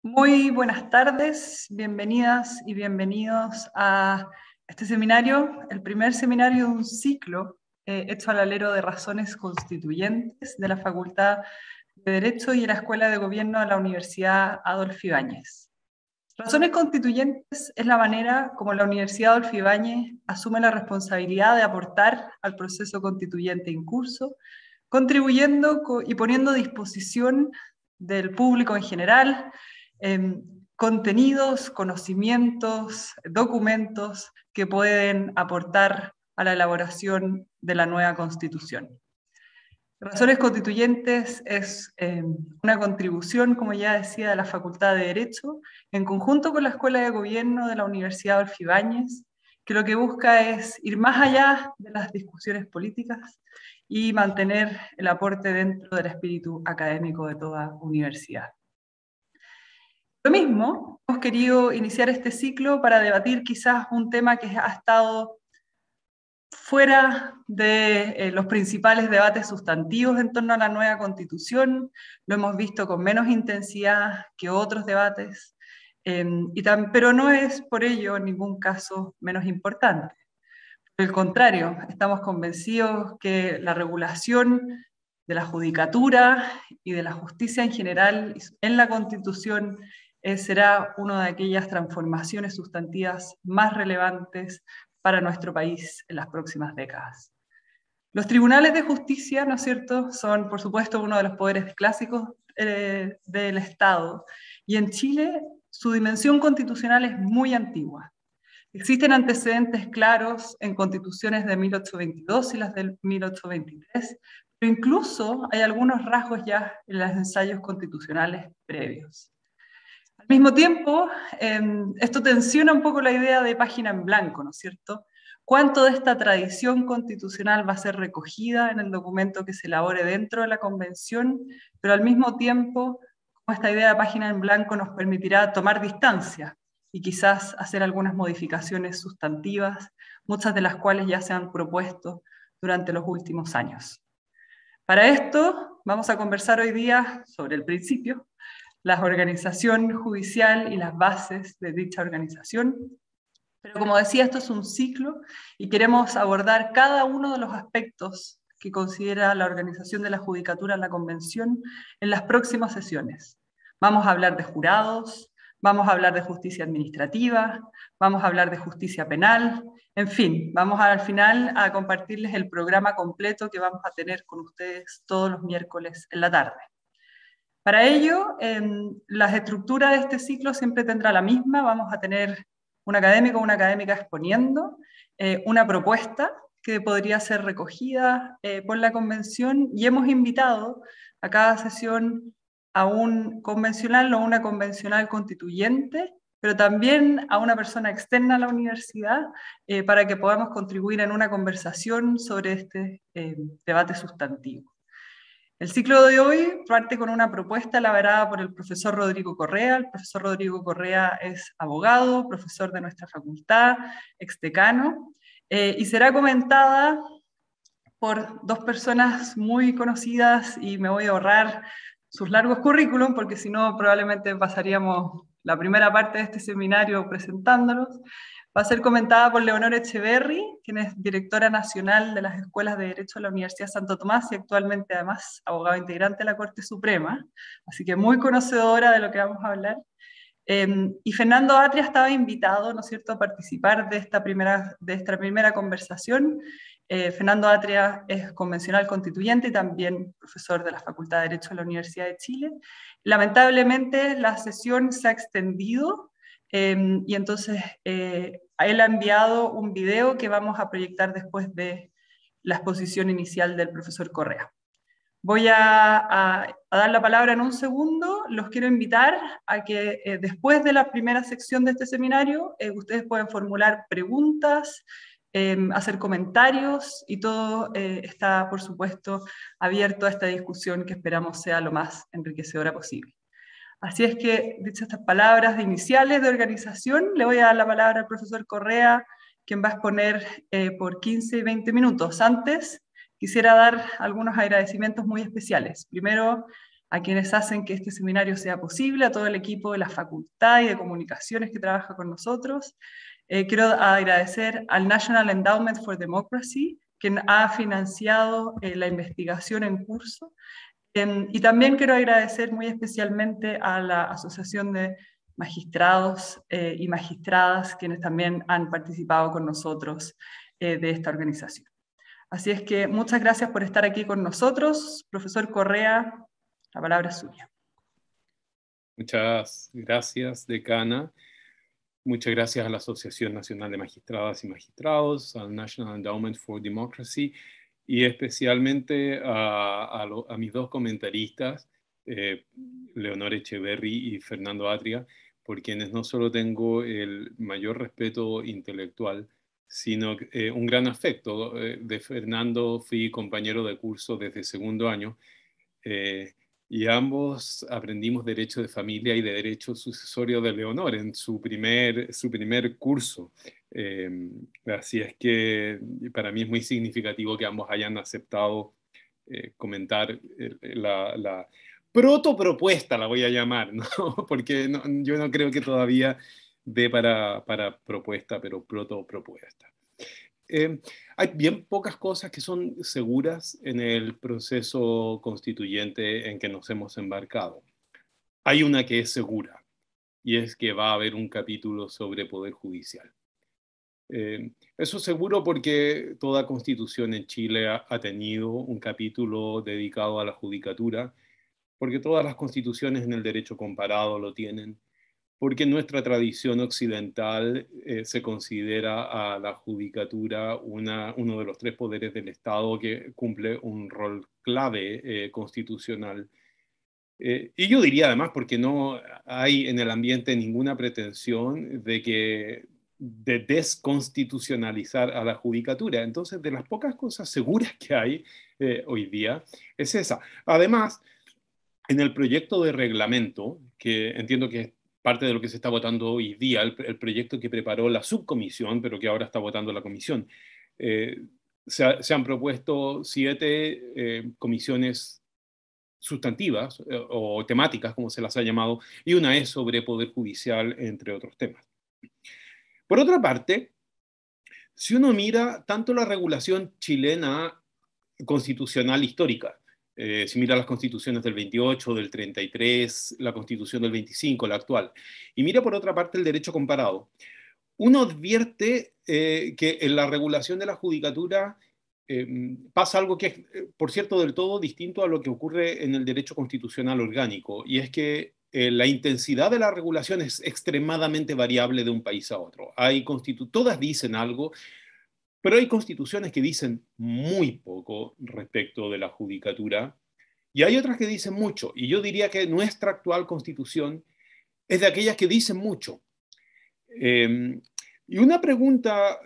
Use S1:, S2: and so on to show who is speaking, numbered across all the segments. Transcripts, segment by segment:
S1: Muy buenas tardes, bienvenidas y bienvenidos a este seminario, el primer seminario de un ciclo hecho al alero de razones constituyentes de la Facultad de Derecho y de la Escuela de Gobierno de la Universidad Adolfo Ibáñez. Razones constituyentes es la manera como la Universidad Adolfo Ibáñez asume la responsabilidad de aportar al proceso constituyente en curso, contribuyendo y poniendo a disposición del público en general contenidos, conocimientos, documentos que pueden aportar a la elaboración de la nueva Constitución. Razones Constituyentes es una contribución, como ya decía, de la Facultad de Derecho, en conjunto con la Escuela de Gobierno de la Universidad Adolfo Ibáñez, que lo que busca es ir más allá de las discusiones políticas y mantener el aporte dentro del espíritu académico de toda universidad. Lo mismo, hemos querido iniciar este ciclo para debatir quizás un tema que ha estado fuera de los principales debates sustantivos en torno a la nueva Constitución. Lo hemos visto con menos intensidad que otros debates, pero no es por ello en ningún caso menos importante. Por el contrario, estamos convencidos que la regulación de la judicatura y de la justicia en general en la Constitución será una de aquellas transformaciones sustantivas más relevantes para nuestro país en las próximas décadas. Los tribunales de justicia, ¿no es cierto?, son, por supuesto, uno de los poderes clásicos del Estado, y en Chile su dimensión constitucional es muy antigua. Existen antecedentes claros en constituciones de 1822 y las del 1823, pero incluso hay algunos rasgos ya en los ensayos constitucionales previos. Al mismo tiempo, esto tensiona un poco la idea de página en blanco, ¿no es cierto? ¿Cuánto de esta tradición constitucional va a ser recogida en el documento que se elabore dentro de la Convención? Pero al mismo tiempo, como esta idea de página en blanco nos permitirá tomar distancia y quizás hacer algunas modificaciones sustantivas, muchas de las cuales ya se han propuesto durante los últimos años. Para esto, vamos a conversar hoy día sobre el principio, la organización judicial y las bases de dicha organización. Pero como decía, esto es un ciclo y queremos abordar cada uno de los aspectos que considera la organización de la judicatura en la Convención en las próximas sesiones. Vamos a hablar de jurados, vamos a hablar de justicia administrativa, vamos a hablar de justicia penal, en fin, vamos al final a compartirles el programa completo que vamos a tener con ustedes todos los miércoles en la tarde. Para ello, la estructura de este ciclo siempre tendrá la misma. Vamos a tener un académico o una académica exponiendo una propuesta que podría ser recogida por la convención, y hemos invitado a cada sesión a un convencional o una convencional constituyente, pero también a una persona externa a la universidad para que podamos contribuir en una conversación sobre este debate sustantivo. El ciclo de hoy parte con una propuesta elaborada por el profesor Rodrigo Correa. El profesor Rodrigo Correa es abogado, profesor de nuestra facultad, exdecano, y será comentada por dos personas muy conocidas, y me voy a ahorrar sus largos currículum porque si no probablemente pasaríamos la primera parte de este seminario presentándolos. Va a ser comentada por Leonora Echeverry, quien es directora nacional de las Escuelas de Derecho de la Universidad Santo Tomás y actualmente además abogado integrante de la Corte Suprema, así que muy conocedora de lo que vamos a hablar. Y Fernando Atria estaba invitado, ¿no es cierto?, a participar de esta primera conversación. Fernando Atria es convencional constituyente y también profesor de la Facultad de Derecho de la Universidad de Chile. Lamentablemente la sesión se ha extendido y entonces él ha enviado un video que vamos a proyectar después de la exposición inicial del profesor Correa. Voy a dar la palabra en un segundo. Los quiero invitar a que después de la primera sección de este seminario ustedes pueden formular preguntas, hacer comentarios, y todo está, por supuesto, abierto a esta discusión que esperamos sea lo más enriquecedora posible. Así es que, dichas estas palabras iniciales de organización, le voy a dar la palabra al profesor Correa, quien va a exponer por 15 y 20 minutos. Antes, quisiera dar algunos agradecimientos muy especiales. Primero, a quienes hacen que este seminario sea posible, a todo el equipo de la facultad y de comunicaciones que trabaja con nosotros. Quiero agradecer al National Endowment for Democracy, quien ha financiado la investigación en curso. Y también quiero agradecer muy especialmente a la Asociación de Magistrados y Magistradas, quienes también han participado con nosotros de esta organización. Así es que muchas gracias por estar aquí con nosotros. Profesor Correa, la palabra es suya.
S2: Muchas gracias, decana. Muchas gracias a la Asociación Nacional de Magistradas y Magistrados, al National Endowment for Democracy y especialmente a mis dos comentaristas, Leonor Echeverry y Fernando Atria, por quienes no solo tengo el mayor respeto intelectual, sino un gran afecto. De Fernando fui compañero de curso desde segundo año. Y ambos aprendimos Derecho de Familia y de Derecho Sucesorio de Leonor en su primer curso. Así es que para mí es muy significativo que ambos hayan aceptado comentar la protopropuesta, la voy a llamar, ¿no? Porque yo no creo que todavía dé para propuesta, pero protopropuesta. Hay bien pocas cosas que son seguras en el proceso constituyente en que nos hemos embarcado. Hay una que es segura, y es que va a haber un capítulo sobre poder judicial. Eso es seguro porque toda constitución en Chile ha tenido un capítulo dedicado a la judicatura, porque todas las constituciones en el derecho comparado lo tienen, porque en nuestra tradición occidental se considera a la judicatura uno de los tres poderes del Estado que cumple un rol clave constitucional. Y yo diría además porque no hay en el ambiente ninguna pretensión de desconstitucionalizar a la judicatura. Entonces, de las pocas cosas seguras que hay hoy día es esa. Además, en el proyecto de reglamento, que entiendo que es parte de lo que se está votando hoy día, el proyecto que preparó la subcomisión, pero que ahora está votando la comisión, se han propuesto 7 comisiones sustantivas o temáticas, como se las ha llamado, y una es sobre poder judicial, entre otros temas. Por otra parte, si uno mira tanto la regulación chilena constitucional histórica, si mira las constituciones del 28, del 33, la constitución del 25, la actual, y mira por otra parte el derecho comparado, uno advierte que en la regulación de la judicatura pasa algo que es, por cierto, del todo distinto a lo que ocurre en el derecho constitucional orgánico, y es que la intensidad de la regulación es extremadamente variable de un país a otro. Todas dicen algo, pero hay constituciones que dicen muy poco respecto de la judicatura y hay otras que dicen mucho. Y yo diría que nuestra actual constitución es de aquellas que dicen mucho. Y una pregunta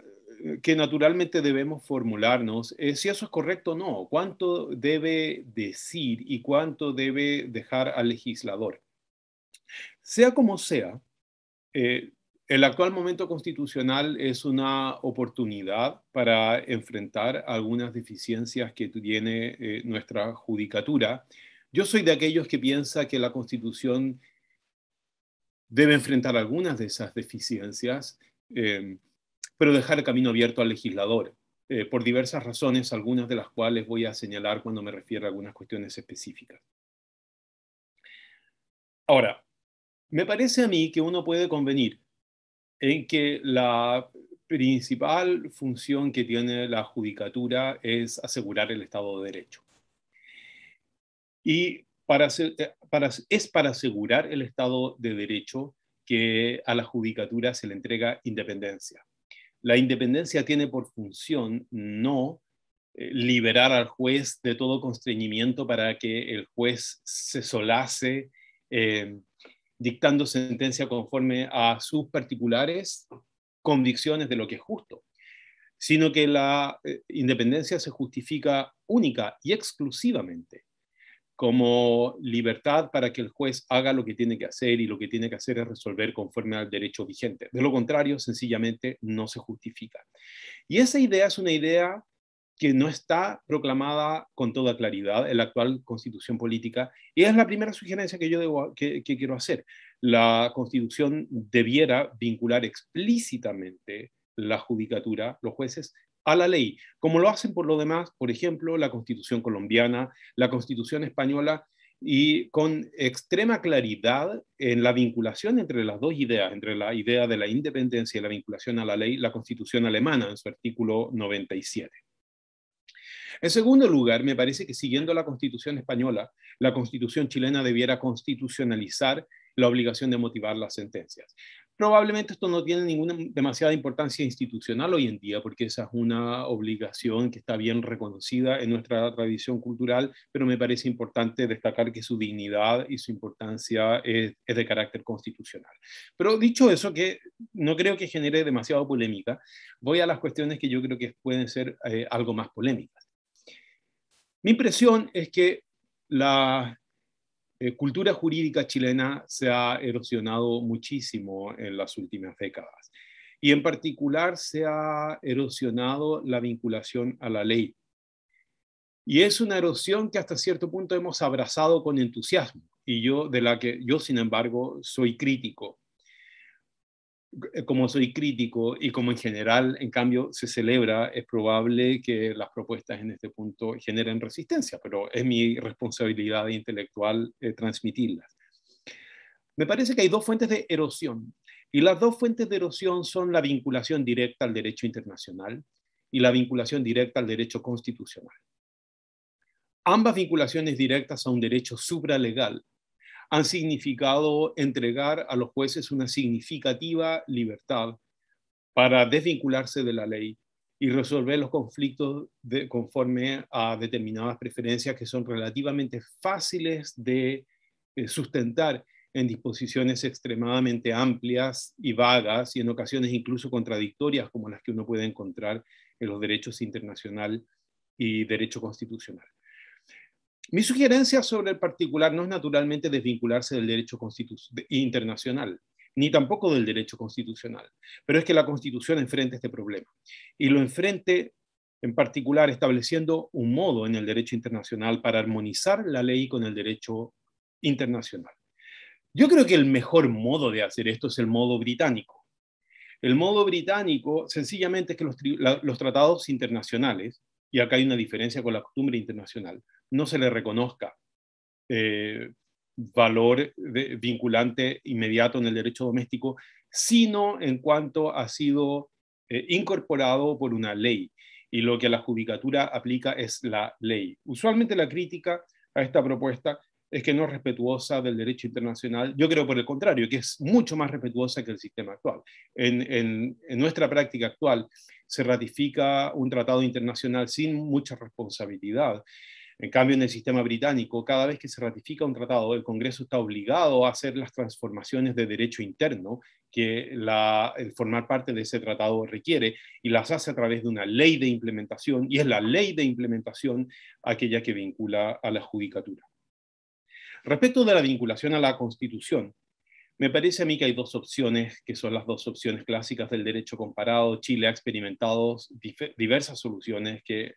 S2: que naturalmente debemos formularnos es si eso es correcto o no. ¿Cuánto debe decir y cuánto debe dejar al legislador? Sea como sea, el actual momento constitucional es una oportunidad para enfrentar algunas deficiencias que tiene nuestra judicatura. Yo soy de aquellos que piensa que la Constitución debe enfrentar algunas de esas deficiencias, pero dejar el camino abierto al legislador, por diversas razones, algunas de las cuales voy a señalar cuando me refiero a algunas cuestiones específicas. Ahora, me parece a mí que uno puede convenir en que la principal función que tiene la judicatura es asegurar el Estado de Derecho. Y es para asegurar el Estado de Derecho que a la judicatura se le entrega independencia. La independencia tiene por función no liberar al juez de todo constreñimiento para que el juez se solace dictando sentencia conforme a sus particulares convicciones de lo que es justo, sino que la independencia se justifica única y exclusivamente como libertad para que el juez haga lo que tiene que hacer, y lo que tiene que hacer es resolver conforme al derecho vigente. De lo contrario, sencillamente no se justifica. Y esa idea es una idea que no está proclamada con toda claridad en la actual constitución política, y es la primera sugerencia que yo que quiero hacer. La constitución debiera vincular explícitamente la judicatura, los jueces, a la ley, como lo hacen por lo demás, por ejemplo, la constitución colombiana, la constitución española, y con extrema claridad en la vinculación entre las dos ideas, entre la idea de la independencia y la vinculación a la ley, la constitución alemana en su artículo 97. En segundo lugar, me parece que siguiendo la Constitución española, la Constitución chilena debiera constitucionalizar la obligación de motivar las sentencias. Probablemente esto no tiene ninguna demasiada importancia institucional hoy en día, porque esa es una obligación que está bien reconocida en nuestra tradición cultural, pero me parece importante destacar que su dignidad y su importancia es de carácter constitucional. Pero dicho eso, que no creo que genere demasiada polémica, voy a las cuestiones que yo creo que pueden ser algo más polémicas. Mi impresión es que la cultura jurídica chilena se ha erosionado muchísimo en las últimas décadas y en particular se ha erosionado la vinculación a la ley. Y es una erosión que hasta cierto punto hemos abrazado con entusiasmo y de la que yo, sin embargo, soy crítico. Como soy crítico y como en general, en cambio, se celebra, es probable que las propuestas en este punto generen resistencia, pero es mi responsabilidad intelectual transmitirlas. Me parece que hay dos fuentes de erosión, y las dos fuentes de erosión son la vinculación directa al derecho internacional y la vinculación directa al derecho constitucional. Ambas vinculaciones directas a un derecho supralegal han significado entregar a los jueces una significativa libertad para desvincularse de la ley y resolver los conflictos conforme a determinadas preferencias que son relativamente fáciles de sustentar en disposiciones extremadamente amplias y vagas y en ocasiones incluso contradictorias como las que uno puede encontrar en los derechos internacional y derecho constitucional. Mi sugerencia sobre el particular no es naturalmente desvincularse del derecho internacional, ni tampoco del derecho constitucional, pero es que la Constitución enfrente este problema y lo enfrente en particular estableciendo un modo en el derecho internacional para armonizar la ley con el derecho internacional. Yo creo que el mejor modo de hacer esto es el modo británico. El modo británico sencillamente es que los tratados internacionales, y acá hay una diferencia con la costumbre internacional, no se le reconozca valor vinculante inmediato en el derecho doméstico, sino en cuanto ha sido incorporado por una ley. Y lo que la judicatura aplica es la ley. Usualmente la crítica a esta propuesta es que no es respetuosa del derecho internacional. Yo creo por el contrario, que es mucho más respetuosa que el sistema actual. En nuestra práctica actual se ratifica un tratado internacional sin mucha responsabilidad. En cambio, en el sistema británico, cada vez que se ratifica un tratado, el Congreso está obligado a hacer las transformaciones de derecho interno que el formar parte de ese tratado requiere y las hace a través de una ley de implementación, y es la ley de implementación aquella que vincula a la judicatura. Respecto de la vinculación a la Constitución, me parece a mí que hay dos opciones, que son las dos opciones clásicas del derecho comparado. Chile ha experimentado diversas soluciones que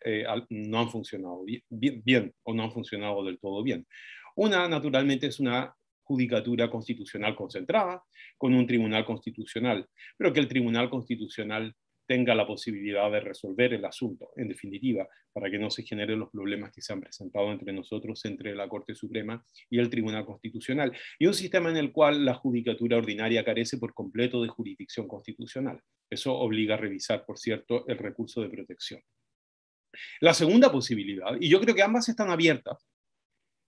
S2: no han funcionado bien o no han funcionado del todo bien. Una, naturalmente, es una judicatura constitucional concentrada con un tribunal constitucional, pero que el tribunal constitucional tenga la posibilidad de resolver el asunto, en definitiva, para que no se generen los problemas que se han presentado entre nosotros, entre la Corte Suprema y el Tribunal Constitucional, y un sistema en el cual la judicatura ordinaria carece por completo de jurisdicción constitucional. Eso obliga a revisar, por cierto, el recurso de protección. La segunda posibilidad, y yo creo que ambas están abiertas,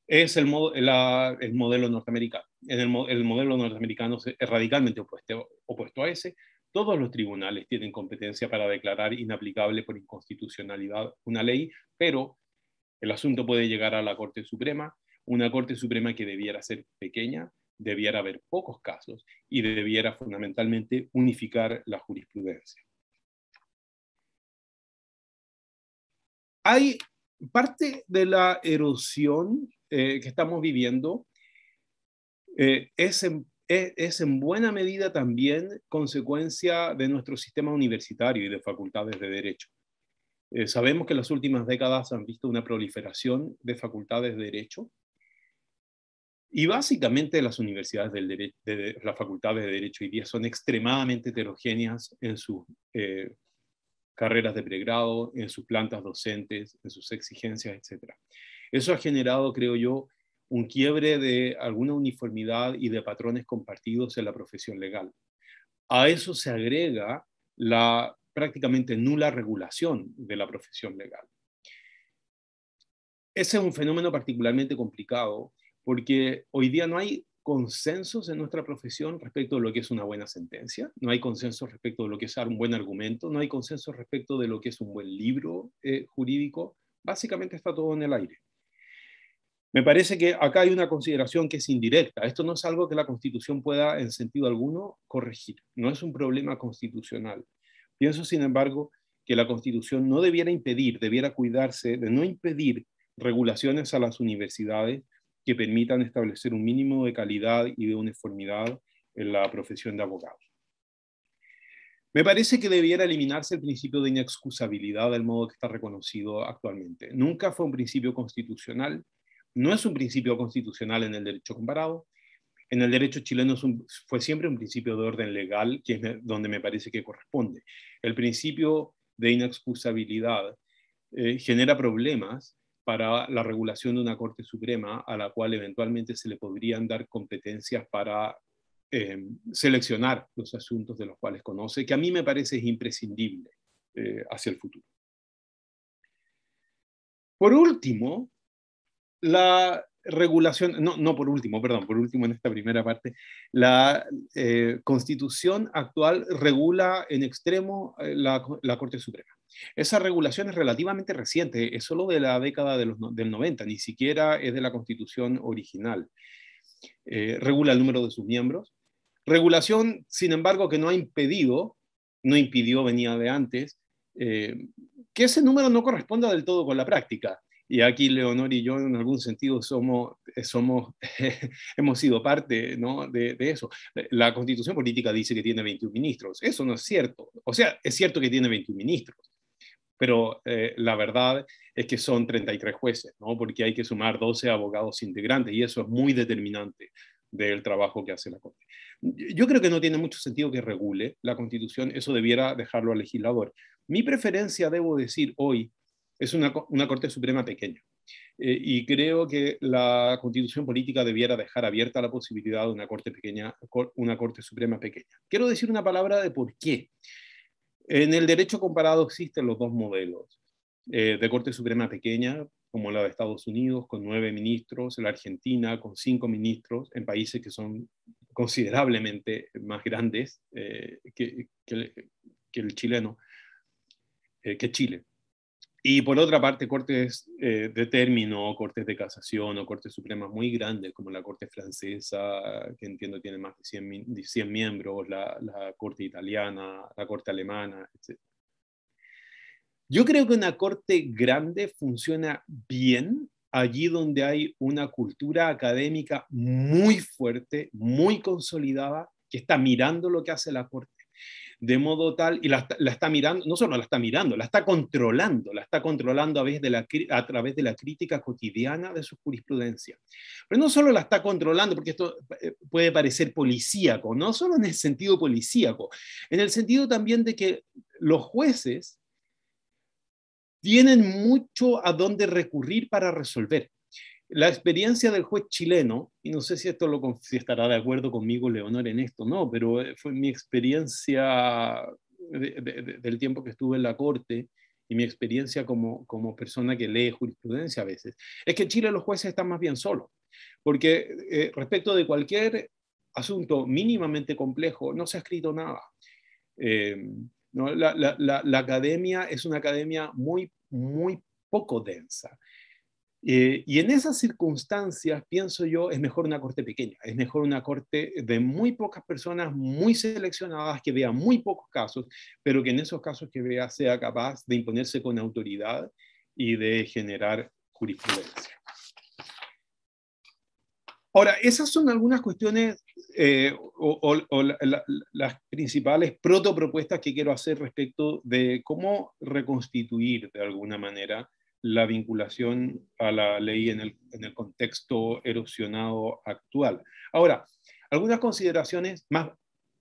S2: es el modelo norteamericano. El modelo norteamericano es radicalmente opuesto a ese. Todos los tribunales tienen competencia para declarar inaplicable por inconstitucionalidad una ley, pero el asunto puede llegar a la Corte Suprema, una Corte Suprema que debiera ser pequeña, debiera haber pocos casos y debiera fundamentalmente unificar la jurisprudencia. Hay parte de la erosión que estamos viviendo, es en buena medida también consecuencia de nuestro sistema universitario y de facultades de derecho. Sabemos que en las últimas décadas han visto una proliferación de facultades de Derecho, y básicamente las universidades las facultades de Derecho hoy día son extremadamente heterogéneas en sus carreras de pregrado, en sus plantas docentes, en sus exigencias, etc. Eso ha generado, creo yo, un quiebre de alguna uniformidad y de patrones compartidos en la profesión legal. A eso se agrega la prácticamente nula regulación de la profesión legal. Ese es un fenómeno particularmente complicado porque hoy día no hay consensos en nuestra profesión respecto de lo que es una buena sentencia, no hay consenso respecto de lo que es un buen argumento, no hay consenso respecto de lo que es un buen libro jurídico. Básicamente está todo en el aire. Me parece que acá hay una consideración que es indirecta. Esto no es algo que la Constitución pueda, en sentido alguno, corregir. No es un problema constitucional. Pienso, sin embargo, que la Constitución no debiera impedir, debiera cuidarse de no impedir regulaciones a las universidades que permitan establecer un mínimo de calidad y de uniformidad en la profesión de abogados. Me parece que debiera eliminarse el principio de inexcusabilidad del modo que está reconocido actualmente. Nunca fue un principio constitucional, no es un principio constitucional en el derecho comparado. En el derecho chileno fue siempre un principio de orden legal, que es donde me parece que corresponde. El principio de inexcusabilidad genera problemas para la regulación de una Corte Suprema a la cual eventualmente se le podrían dar competencias para seleccionar los asuntos de los cuales conoce, que a mí me parece es imprescindible hacia el futuro. Por último, la regulación, por último en esta primera parte, la Constitución actual regula en extremo la Corte Suprema. Esa regulación es relativamente reciente, es solo de la década del 90, ni siquiera es de la Constitución original. Regula el número de sus miembros. Regulación, sin embargo, que no impidió, venía de antes, que ese número no corresponda del todo con la práctica. Y aquí Leonor y yo en algún sentido hemos sido parte, ¿no?, de eso. La Constitución política dice que tiene 21 ministros. Eso no es cierto. O sea, es cierto que tiene 21 ministros, pero la verdad es que son 33 jueces, ¿no?, porque hay que sumar 12 abogados integrantes y eso es muy determinante del trabajo que hace la Corte. Yo creo que no tiene mucho sentido que regule la Constitución, eso debiera dejarlo al legislador. Mi preferencia, debo decir, hoy es una Corte Suprema pequeña. Y creo que la Constitución política debiera dejar abierta la posibilidad de una Corte pequeña, una Corte Suprema pequeña. Quiero decir una palabra de por qué. En el derecho comparado existen los dos modelos de Corte Suprema pequeña, como la de Estados Unidos, con 9 ministros, la Argentina con 5 ministros, en países que son considerablemente más grandes que el chileno, que Chile. Y por otra parte, cortes de término, cortes de casación o cortes supremas muy grandes, como la Corte francesa, que entiendo tiene más de 100 miembros, la Corte italiana, la Corte alemana, etc. Yo creo que una corte grande funciona bien allí donde hay una cultura académica muy fuerte, muy consolidada, que está mirando lo que hace la corte. De modo tal, y la está mirando, no solo la está mirando, la está controlando a través de la crítica cotidiana de su jurisprudencia. Pero no solo la está controlando, porque esto puede parecer policíaco, no solo en el sentido policíaco, en el sentido también de que los jueces tienen mucho a dónde recurrir para resolver. La experiencia del juez chileno, y no sé si si estará de acuerdo conmigo Leonor en esto, no, pero fue mi experiencia del tiempo que estuve en la corte y mi experiencia como persona que lee jurisprudencia a veces, es que en Chile los jueces están más bien solos, porque respecto de cualquier asunto mínimamente complejo no se ha escrito nada. ¿No? La academia es una academia muy, muy poco densa. Y en esas circunstancias, pienso yo, es mejor una corte pequeña, es mejor una corte de muy pocas personas, muy seleccionadas, que vea muy pocos casos, pero que en esos casos que vea sea capaz de imponerse con autoridad y de generar jurisprudencia. Ahora, esas son algunas cuestiones las principales protopropuestas que quiero hacer respecto de cómo reconstituir de alguna manera la vinculación a la ley en el contexto erosionado actual. Ahora, algunas consideraciones más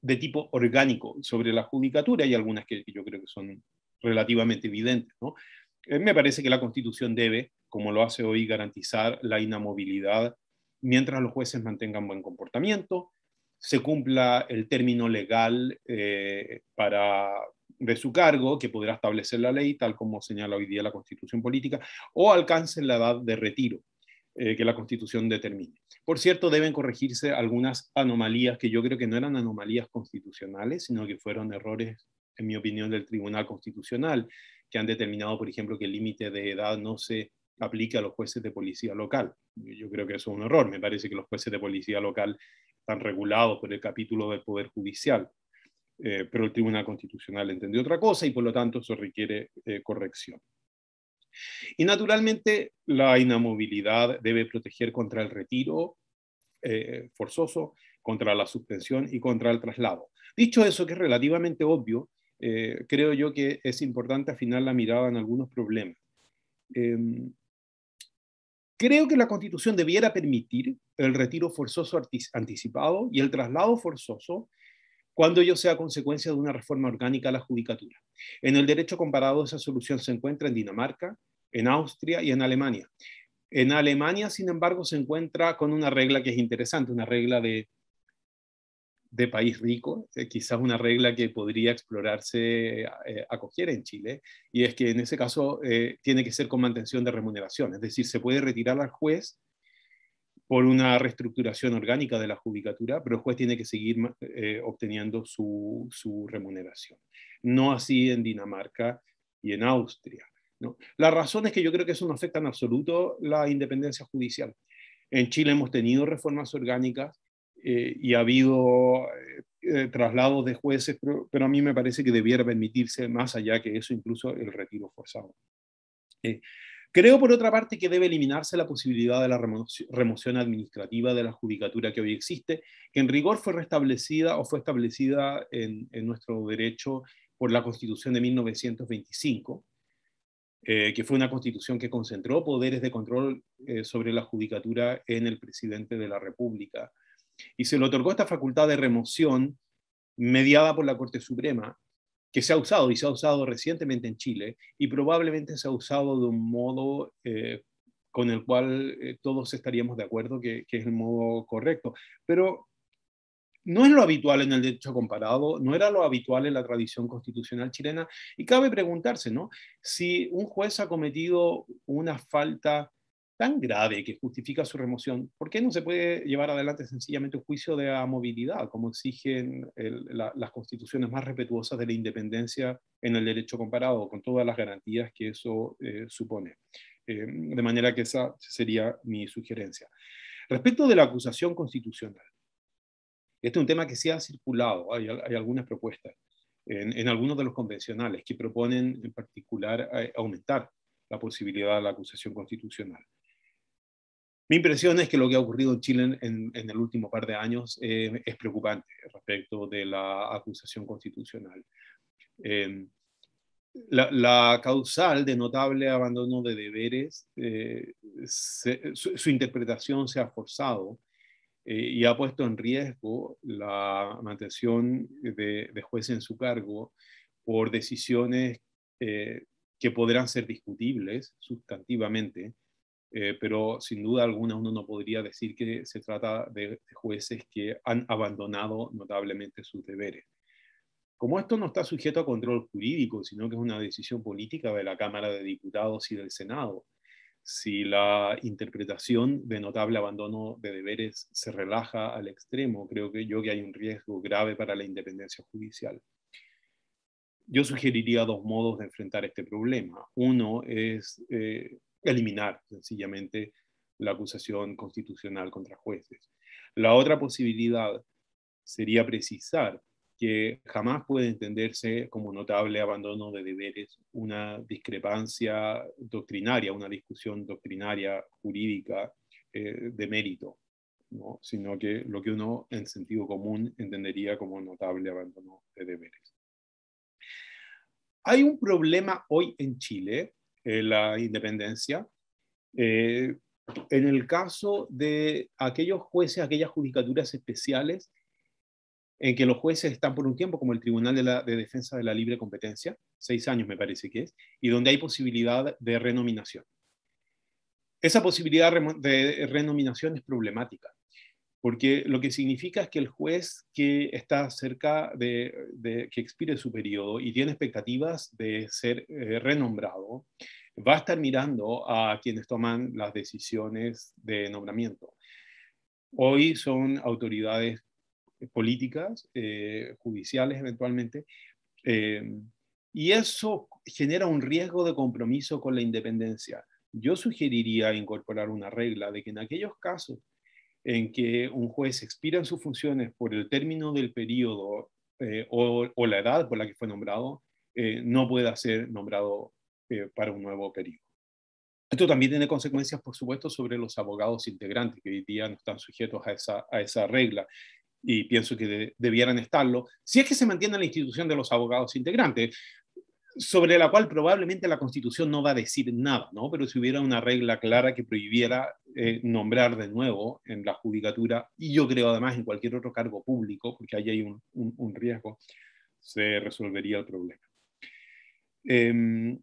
S2: de tipo orgánico sobre la judicatura y algunas que yo creo que son relativamente evidentes, ¿no? Me parece que la Constitución debe, como lo hace hoy, garantizar la inamovilidad mientras los jueces mantengan buen comportamiento, se cumpla el término legal de su cargo, que podrá establecer la ley, tal como señala hoy día la Constitución política, o alcancen la edad de retiro que la Constitución determine. Por cierto, deben corregirse algunas anomalías que yo creo que no eran anomalías constitucionales, sino que fueron errores, en mi opinión, del Tribunal Constitucional, que han determinado, por ejemplo, que el límite de edad no se aplique a los jueces de policía local. Yo creo que eso es un error. Me parece que los jueces de policía local están regulados por el capítulo del Poder Judicial, pero el Tribunal Constitucional entendió otra cosa y por lo tanto eso requiere corrección. Y naturalmente la inamovilidad debe proteger contra el retiro forzoso, contra la suspensión y contra el traslado. Dicho eso, que es relativamente obvio, creo yo que es importante afinar la mirada en algunos problemas. Creo que la Constitución debiera permitir el retiro forzoso anticipado y el traslado forzoso cuando ello sea consecuencia de una reforma orgánica a la judicatura. En el derecho comparado esa solución se encuentra en Dinamarca, en Austria y en Alemania. En Alemania, sin embargo, se encuentra con una regla que es interesante, una regla de país rico, quizás una regla que podría explorarse, acoger en Chile, y es que en ese caso tiene que ser con mantención de remuneración, es decir, se puede retirar al juez por una reestructuración orgánica de la judicatura, pero el juez tiene que seguir obteniendo su remuneración. No así en Dinamarca y en Austria, ¿no? La razón es que yo creo que eso no afecta en absoluto la independencia judicial. En Chile hemos tenido reformas orgánicas y ha habido traslados de jueces, pero a mí me parece que debiera permitirse más allá que eso, incluso el retiro forzado. Creo, por otra parte, que debe eliminarse la posibilidad de la remoción administrativa de la judicatura que hoy existe, que en rigor fue restablecida o fue establecida en nuestro derecho por la Constitución de 1925, que fue una constitución que concentró poderes de control sobre la judicatura en el presidente de la República. Y se le otorgó esta facultad de remoción mediada por la Corte Suprema, que se ha usado y se ha usado recientemente en Chile y probablemente se ha usado de un modo con el cual todos estaríamos de acuerdo que es el modo correcto. Pero no es lo habitual en el derecho comparado, no era lo habitual en la tradición constitucional chilena, y cabe preguntarse, ¿no?, si un juez ha cometido una falta tan grave que justifica su remoción, ¿por qué no se puede llevar adelante sencillamente un juicio de amovilidad, como exigen las constituciones más respetuosas de la independencia en el derecho comparado, con todas las garantías que eso supone? De manera que esa sería mi sugerencia. Respecto de la acusación constitucional, este es un tema que sí ha circulado, hay algunas propuestas en algunos de los convencionales que proponen en particular aumentar la posibilidad de la acusación constitucional. Mi impresión es que lo que ha ocurrido en Chile en el último par de años es preocupante respecto de la acusación constitucional. La causal de notable abandono de deberes, su interpretación se ha forzado y ha puesto en riesgo la mantención de jueces en su cargo por decisiones que podrán ser discutibles sustantivamente, pero sin duda alguna uno no podría decir que se trata de jueces que han abandonado notablemente sus deberes. Como esto no está sujeto a control jurídico, sino que es una decisión política de la Cámara de Diputados y del Senado, si la interpretación de notable abandono de deberes se relaja al extremo, creo que hay un riesgo grave para la independencia judicial. Yo sugeriría dos modos de enfrentar este problema. Uno es eliminar sencillamente la acusación constitucional contra jueces. La otra posibilidad sería precisar que jamás puede entenderse como notable abandono de deberes una discrepancia doctrinaria, una discusión doctrinaria jurídica de mérito. ¿no? Sino que lo que uno en sentido común entendería como notable abandono de deberes. Hay un problema hoy en Chile, la independencia, en el caso de aquellos jueces, aquellas judicaturas especiales en que los jueces están por un tiempo, como el Tribunal de Defensa de la Libre Competencia, 6 años me parece que es, y donde hay posibilidad de renominación. Esa posibilidad de renominación es problemática, porque lo que significa es que el juez que está cerca de que expire su periodo y tiene expectativas de ser renombrado, va a estar mirando a quienes toman las decisiones de nombramiento. Hoy son autoridades políticas, judiciales eventualmente, y eso genera un riesgo de compromiso con la independencia. Yo sugeriría incorporar una regla de que en aquellos casos en que un juez expira en sus funciones por el término del periodo o la edad por la que fue nombrado, no pueda ser nombrado para un nuevo periodo. Esto también tiene consecuencias, por supuesto, sobre los abogados integrantes, que hoy día no están sujetos a esa regla, y pienso que debieran estarlo, si es que se mantiene la institución de los abogados integrantes, sobre la cual probablemente la Constitución no va a decir nada, ¿no? Pero si hubiera una regla clara que prohibiera nombrar de nuevo en la judicatura, y yo creo además en cualquier otro cargo público, porque ahí hay un riesgo, se resolvería el problema. Me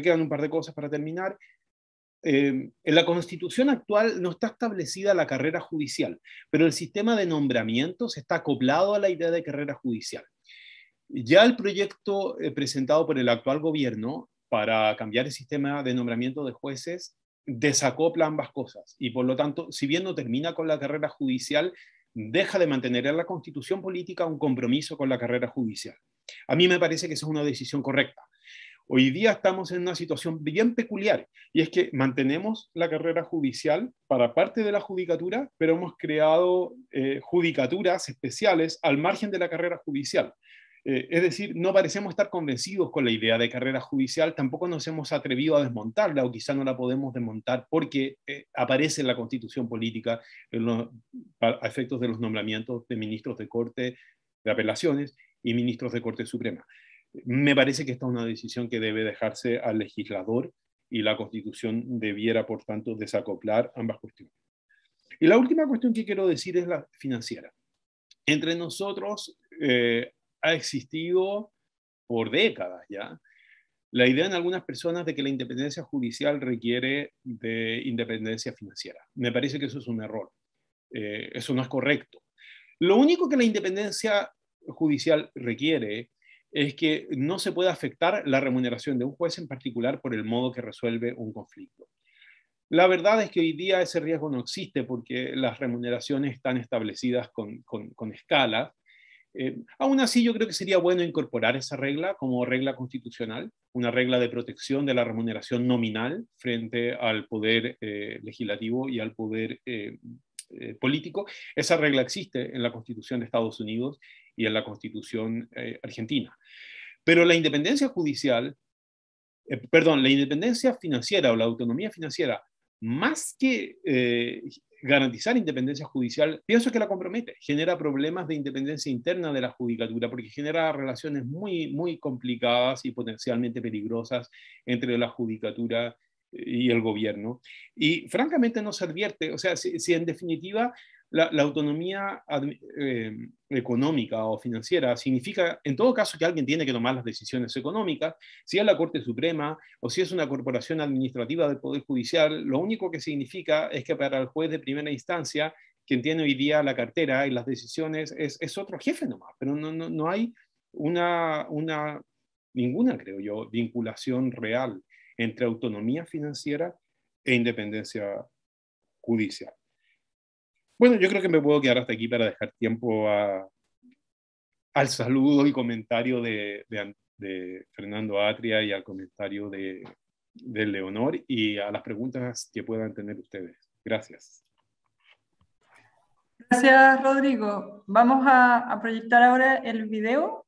S2: quedan un par de cosas para terminar. En la Constitución actual no está establecida la carrera judicial, pero el sistema de nombramientos está acoplado a la idea de carrera judicial. Ya el proyecto presentado por el actual gobierno para cambiar el sistema de nombramiento de jueces desacopla ambas cosas, y por lo tanto, si bien no termina con la carrera judicial, deja de mantener en la Constitución política un compromiso con la carrera judicial. A mí me parece que esa es una decisión correcta. Hoy día estamos en una situación bien peculiar, y es que mantenemos la carrera judicial para parte de la judicatura, pero hemos creado judicaturas especiales al margen de la carrera judicial. Es decir, no parecemos estar convencidos con la idea de carrera judicial, tampoco nos hemos atrevido a desmontarla, o quizá no la podemos desmontar porque aparece en la Constitución política a efectos de los nombramientos de ministros de Corte de Apelaciones y ministros de Corte Suprema. Me parece que esta es una decisión que debe dejarse al legislador, y la Constitución debiera, por tanto, desacoplar ambas cuestiones. Y la última cuestión que quiero decir es la financiera. Entre nosotros ha existido por décadas ya la idea en algunas personas de que la independencia judicial requiere de independencia financiera. Me parece que eso es un error. Eso no es correcto. Lo único que la independencia judicial requiere es que no se pueda afectar la remuneración de un juez en particular por el modo que resuelve un conflicto. La verdad es que hoy día ese riesgo no existe, porque las remuneraciones están establecidas con escalas. Aún así, yo creo que sería bueno incorporar esa regla como regla constitucional, una regla de protección de la remuneración nominal frente al poder legislativo y al poder político. Esa regla existe en la Constitución de Estados Unidos y en la Constitución argentina. Pero la independencia judicial, la independencia financiera o la autonomía financiera, más que garantizar independencia judicial, pienso que la compromete, genera problemas de independencia interna de la judicatura, porque genera relaciones muy, muy complicadas y potencialmente peligrosas entre la judicatura y el gobierno. Y francamente no se advierte, o sea, si en definitiva la autonomía económica o financiera significa, en todo caso, que alguien tiene que tomar las decisiones económicas, si es la Corte Suprema o si es una corporación administrativa del Poder Judicial, lo único que significa es que para el juez de primera instancia, quien tiene hoy día la cartera y las decisiones, es otro jefe nomás, pero no hay ninguna, creo yo, vinculación real entre autonomía financiera e independencia judicial. Bueno, yo creo que me puedo quedar hasta aquí para dejar tiempo al saludo y comentario de Fernando Atria, y al comentario de Leonor, y a las preguntas que puedan tener ustedes. Gracias.
S1: Gracias, Rodrigo. Vamos a proyectar ahora el video.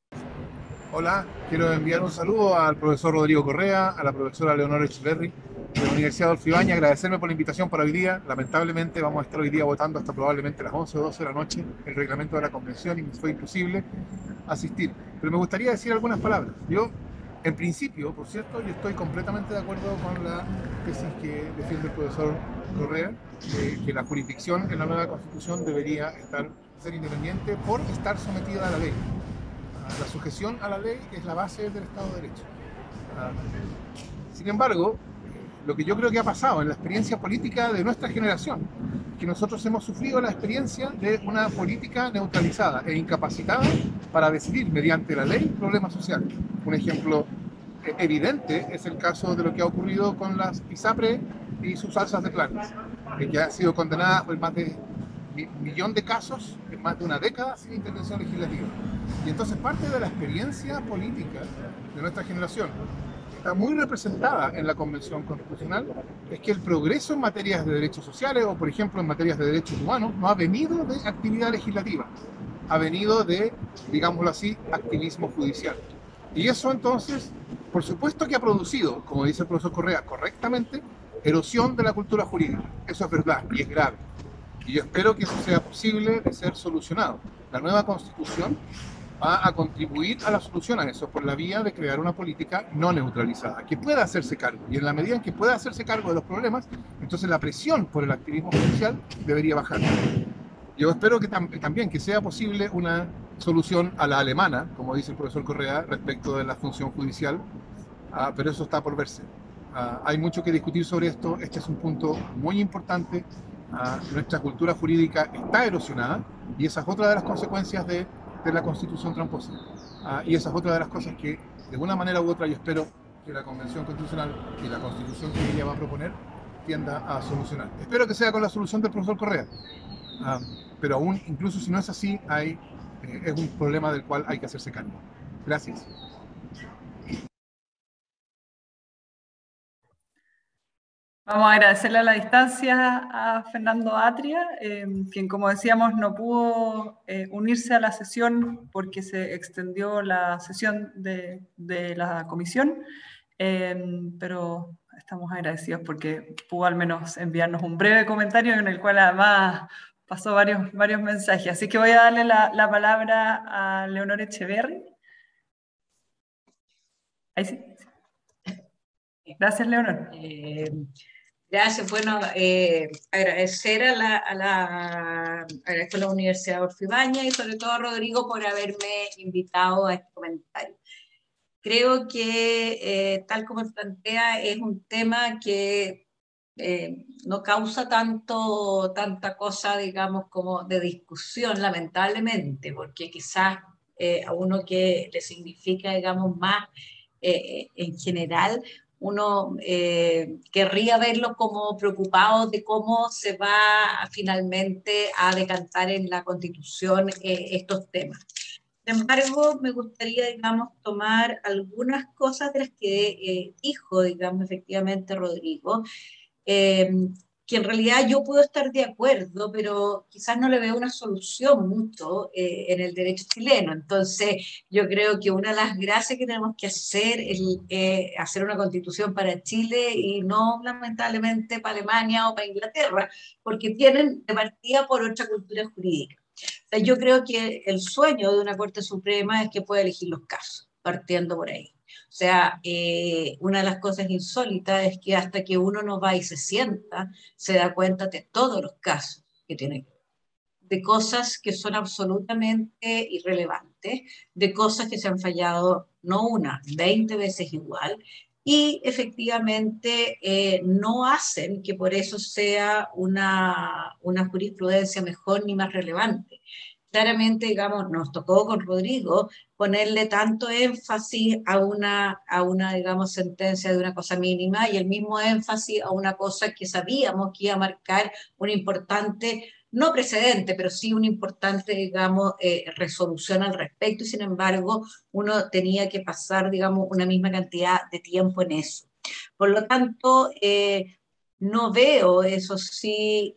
S3: Hola, quiero enviar un saludo al profesor Rodrigo Correa, a la profesora Leonor Echeverry, de la Universidad Adolfo Ibáñez, agradecerme por la invitación para hoy día. Lamentablemente vamos a estar hoy día votando hasta probablemente las 11 o 12 de la noche el reglamento de la convención y me fue imposible asistir. Pero me gustaría decir algunas palabras. Yo, en principio, por cierto, yo estoy completamente de acuerdo con la tesis que defiende el profesor Correa, que la jurisdicción en la nueva Constitución debería ser independiente por estar sometida a la ley. La sujeción a la ley es la base del Estado de Derecho. Sin embargo, lo que yo creo que ha pasado en la experiencia política de nuestra generación, es que nosotros hemos sufrido la experiencia de una política neutralizada e incapacitada para decidir mediante la ley problemas sociales. Un ejemplo evidente es el caso de lo que ha ocurrido con las ISAPRE y sus alzas de planes, que han sido condenadas por más de 1.000.000 de casos en más de una década sin intervención legislativa. Y entonces parte de la experiencia política de nuestra generación, que está muy representada en la Convención Constitucional, es que el progreso en materias de derechos sociales o, por ejemplo, en materias de derechos humanos, no ha venido de actividad legislativa, ha venido de, digámoslo así, activismo judicial. Y eso entonces, por supuesto que ha producido, como dice el profesor Correa correctamente, erosión de la cultura jurídica. Eso es verdad y es grave. Y yo espero que eso sea posible de ser solucionado. La nueva Constitución va a contribuir a la solución a eso por la vía de crear una política no neutralizada, que pueda hacerse cargo. Y en la medida en que pueda hacerse cargo de los problemas, entonces la presión por el activismo judicial debería bajar. Yo espero que también que sea posible una solución a la alemana, como dice el profesor Correa, respecto de la función judicial, pero eso está por verse. Hay mucho que discutir sobre esto. Este es un punto muy importante. Nuestra cultura jurídica está erosionada y esa es otra de las consecuencias de la Constitución tramposa. Y esa es otra de las cosas que, de una manera u otra, yo espero que la Convención Constitucional y la Constitución que ella va a proponer tienda a solucionar. Espero que sea con la solución del profesor Correa. Pero aún, incluso si no es así, es un problema del cual hay que hacerse cargo. Gracias.
S1: Vamos a agradecerle a la distancia a Fernando Atria, quien, como decíamos, no pudo unirse a la sesión porque se extendió la sesión de la comisión, pero estamos agradecidos porque pudo al menos enviarnos un breve comentario en el cual además pasó varios mensajes. Así que voy a darle la palabra a Leonor Echeverri. Ahí sí. Gracias, Leonor.
S4: Gracias. Bueno, agradecer agradezco a la Universidad Adolfo Ibáñez y sobre todo a Rodrigo por haberme invitado a este comentario. Creo que, tal como él plantea, es un tema que no causa tanta cosa, digamos, como de discusión, lamentablemente, porque quizás a uno que le significa, digamos, más en general, uno querría verlo como preocupado de cómo se va finalmente a decantar en la Constitución estos temas. Sin embargo, me gustaría, digamos, tomar algunas cosas de las que dijo, digamos, efectivamente Rodrigo, que en realidad yo puedo estar de acuerdo, pero quizás no le veo una solución mucho en el derecho chileno. Entonces, yo creo que una de las gracias que tenemos que hacer es hacer una constitución para Chile y no, lamentablemente, para Alemania o para Inglaterra, porque tienen de partida por otra cultura jurídica. O sea, yo creo que el sueño de una Corte Suprema es que pueda elegir los casos, partiendo por ahí. O sea, una de las cosas insólitas es que hasta que uno no va y se sienta, se da cuenta de todos los casos que tiene, de cosas que son absolutamente irrelevantes, de cosas que se han fallado no una, 20 veces igual, y efectivamente no hacen que por eso sea una jurisprudencia mejor ni más relevante. Claramente, digamos, nos tocó con Rodrigo ponerle tanto énfasis a una, digamos, sentencia de una cosa mínima y el mismo énfasis a una cosa que sabíamos que iba a marcar un importante, no precedente, pero sí una importante, digamos, resolución al respecto, y sin embargo uno tenía que pasar, digamos, una misma cantidad de tiempo en eso. Por lo tanto, No veo, eso sí,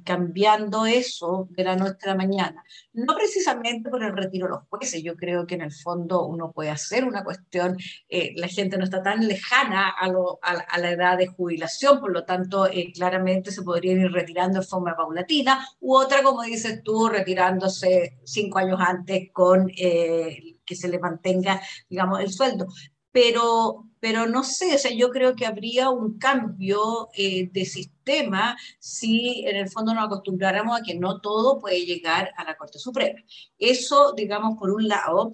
S4: cambiando eso de la noche a la mañana. No precisamente por el retiro de los jueces, yo creo que en el fondo uno puede hacer una cuestión, la gente no está tan lejana a la edad de jubilación, por lo tanto, claramente se podrían ir retirando de forma paulatina, u otra, como dices tú, retirándose 5 años antes con que se le mantenga, digamos, el sueldo. Pero no sé, o sea, yo creo que habría un cambio de sistema si en el fondo nos acostumbráramos a que no todo puede llegar a la Corte Suprema. Eso, digamos, por un lado.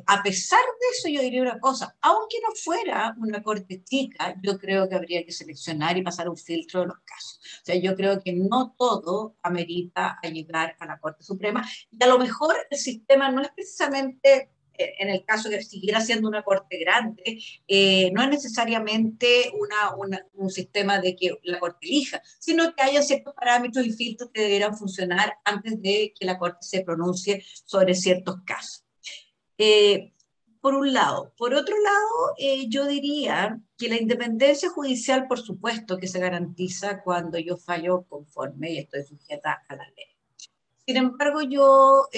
S4: A pesar de eso, yo diría una cosa, aunque no fuera una Corte chica, yo creo que habría que seleccionar y pasar un filtro de los casos. O sea, yo creo que no todo amerita a llegar a la Corte Suprema, y a lo mejor el sistema no es precisamente, en el caso que siguiera siendo una corte grande, no es necesariamente un sistema de que la corte elija, sino que haya ciertos parámetros y filtros que debieran funcionar antes de que la corte se pronuncie sobre ciertos casos. Por un lado. Por otro lado, yo diría que la independencia judicial, por supuesto, que se garantiza cuando yo fallo conforme y estoy sujeta a la ley. Sin embargo, yo,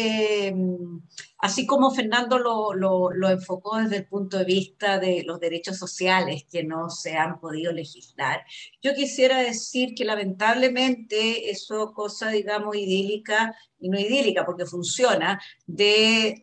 S4: así como Fernando lo enfocó desde el punto de vista de los derechos sociales que no se han podido legislar, yo quisiera decir que lamentablemente eso, cosa, digamos, idílica, y no idílica porque funciona, de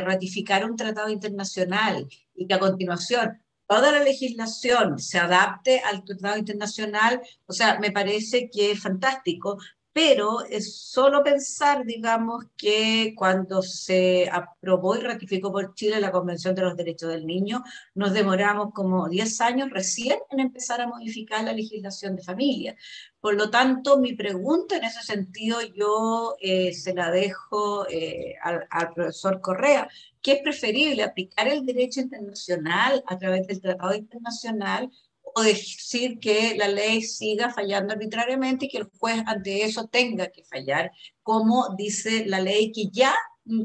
S4: ratificar un tratado internacional y que a continuación toda la legislación se adapte al tratado internacional, o sea, me parece que es fantástico, pero es solo pensar, digamos, que cuando se aprobó y ratificó por Chile la Convención de los Derechos del Niño, nos demoramos como 10 años recién en empezar a modificar la legislación de familia. Por lo tanto, mi pregunta en ese sentido yo se la dejo al profesor Correa. ¿Qué es preferible, aplicar el derecho internacional a través del tratado internacional, o decir que la ley siga fallando arbitrariamente y que el juez ante eso tenga que fallar, como dice la ley que ya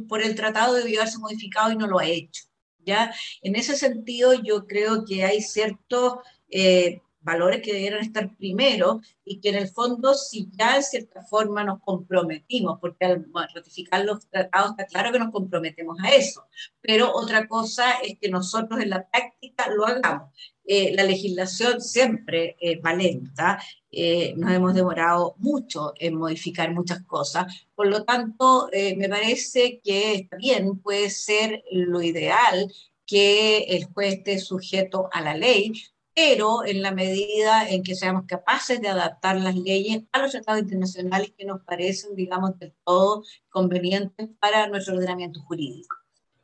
S4: por el tratado debió haberse modificado y no lo ha hecho? ¿Ya? En ese sentido, yo creo que hay ciertos valores que debieran estar primero, y que en el fondo, si ya en cierta forma nos comprometimos, porque al ratificar los tratados está claro que nos comprometemos a eso, pero otra cosa es que nosotros en la práctica lo hagamos. La legislación siempre va lenta, nos hemos demorado mucho en modificar muchas cosas, por lo tanto, me parece que está bien, puede ser lo ideal que el juez esté sujeto a la ley, pero en la medida en que seamos capaces de adaptar las leyes a los tratados internacionales que nos parecen, digamos, del todo convenientes para nuestro ordenamiento jurídico.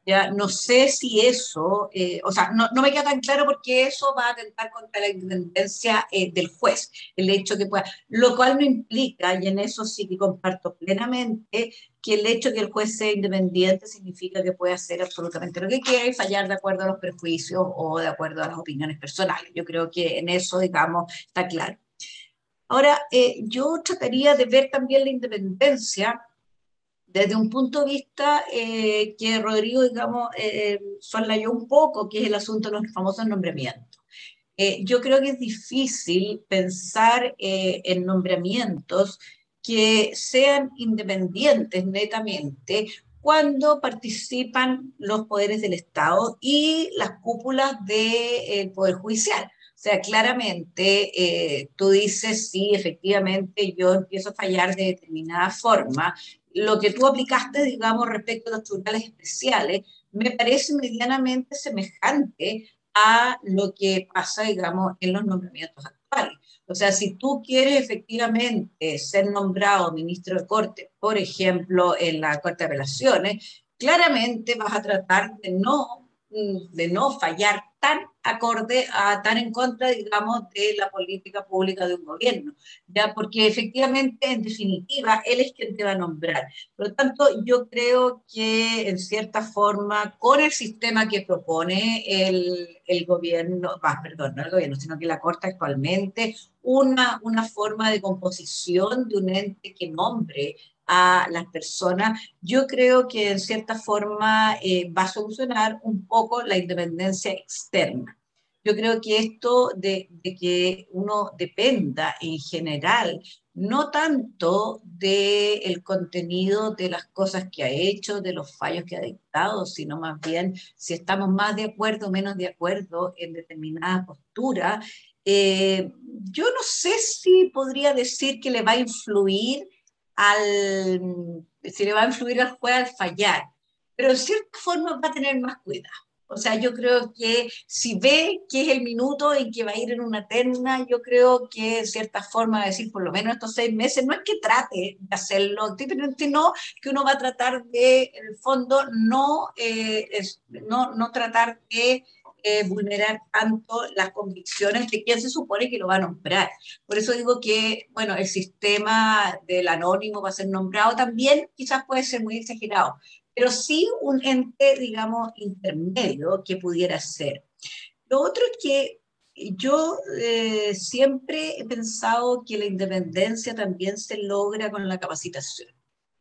S4: Ya no sé si eso, o sea, no me queda tan claro porque eso va a atentar contra la independencia del juez, el hecho que pueda, lo cual no implica, y en eso sí que comparto plenamente, que el hecho de que el juez sea independiente significa que puede hacer absolutamente lo que quiera y fallar de acuerdo a los prejuicios o de acuerdo a las opiniones personales. Yo creo que en eso, digamos, está claro. Ahora, yo trataría de ver también la independencia desde un punto de vista que Rodrigo, digamos, soslayó un poco, que es el asunto de los famosos nombramientos. Yo creo que es difícil pensar en nombramientos que sean independientes netamente cuando participan los poderes del Estado y las cúpulas del Poder Judicial. O sea, claramente tú dices, sí, efectivamente yo empiezo a fallar de determinada forma. Lo que tú aplicaste, digamos, respecto a los tribunales especiales, me parece medianamente semejante a lo que pasa, digamos, en los nombramientos actuales. O sea, si tú quieres efectivamente ser nombrado ministro de Corte, por ejemplo, en la Corte de Apelaciones, claramente vas a tratar de no fallar tan acorde a, tan en contra, digamos, de la política pública de un gobierno, ya, porque efectivamente, en definitiva, él es quien te va a nombrar. Por lo tanto, yo creo que en cierta forma, con el sistema que propone el gobierno, perdón, no el gobierno, sino que la Corte actualmente, una forma de composición de un ente que nombre a las personas, yo creo que en cierta forma va a solucionar un poco la independencia externa. Yo creo que esto de que uno dependa en general, no tanto del contenido de las cosas que ha hecho, de los fallos que ha dictado, sino más bien si estamos más de acuerdo o menos de acuerdo en determinada postura. Yo no sé si podría decir que le va a influir si le va a influir al juez al fallar, pero en cierta forma va a tener más cuidado. O sea, yo creo que si ve que es el minuto en que va a ir en una terna, yo creo que en cierta forma va a decir, por lo menos estos 6 meses, no es que trate de hacerlo, sino que uno va a tratar de, en el fondo, no tratar de vulnerar tanto las convicciones de quien se supone que lo va a nombrar. Por eso digo que, bueno, el sistema del anónimo va a ser nombrado también, quizás puede ser muy exagerado, pero sí un ente, digamos, intermedio que pudiera ser. Lo otro es que yo siempre he pensado que la independencia también se logra con la capacitación.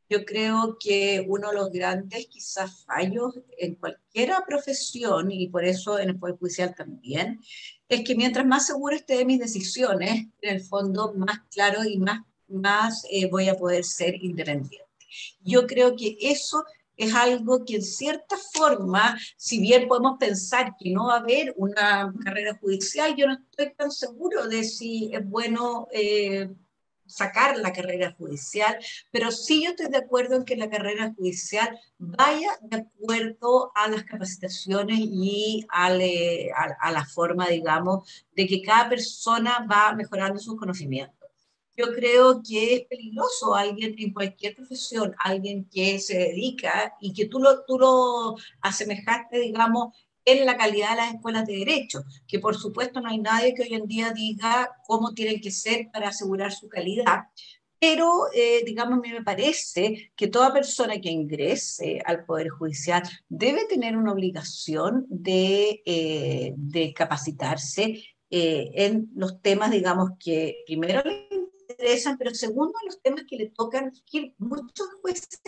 S4: Yo creo que uno de los grandes quizás fallos en cualquier profesión, y por eso en el Poder Judicial también, es que mientras más seguro esté de mis decisiones, en el fondo más claro y más voy a poder ser independiente. Yo creo que eso es algo que en cierta forma, si bien podemos pensar que no va a haber una carrera judicial, yo no estoy tan seguro de si es bueno sacar la carrera judicial, pero sí yo estoy de acuerdo en que la carrera judicial vaya de acuerdo a las capacitaciones y a la forma, digamos, de que cada persona va mejorando sus conocimientos. Yo creo que es peligroso alguien en cualquier profesión, alguien que se dedica y que tú lo asemejaste, digamos, en la calidad de las escuelas de derecho, que por supuesto no hay nadie que hoy en día diga cómo tienen que ser para asegurar su calidad, pero digamos, a mí me parece que toda persona que ingrese al Poder Judicial debe tener una obligación de capacitarse en los temas, digamos, que primero le interesan, pero segundo, los temas que le tocan, que muchos jueces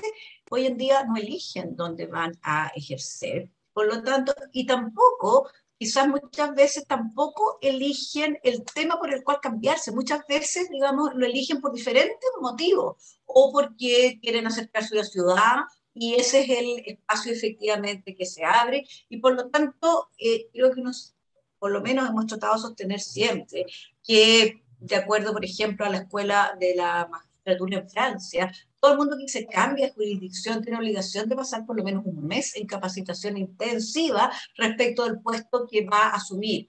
S4: hoy en día no eligen dónde van a ejercer. Por lo tanto, y tampoco, quizás muchas veces tampoco eligen el tema por el cual cambiarse. Muchas veces, digamos, lo eligen por diferentes motivos, o porque quieren acercarse a la ciudad, y ese es el espacio efectivamente que se abre, y por lo tanto, creo que por lo menos hemos tratado de sostener siempre que, de acuerdo, por ejemplo, a la escuela de la magistratura en Francia, todo el mundo que se cambia de jurisdicción tiene obligación de pasar por lo menos un mes en capacitación intensiva respecto del puesto que va a asumir.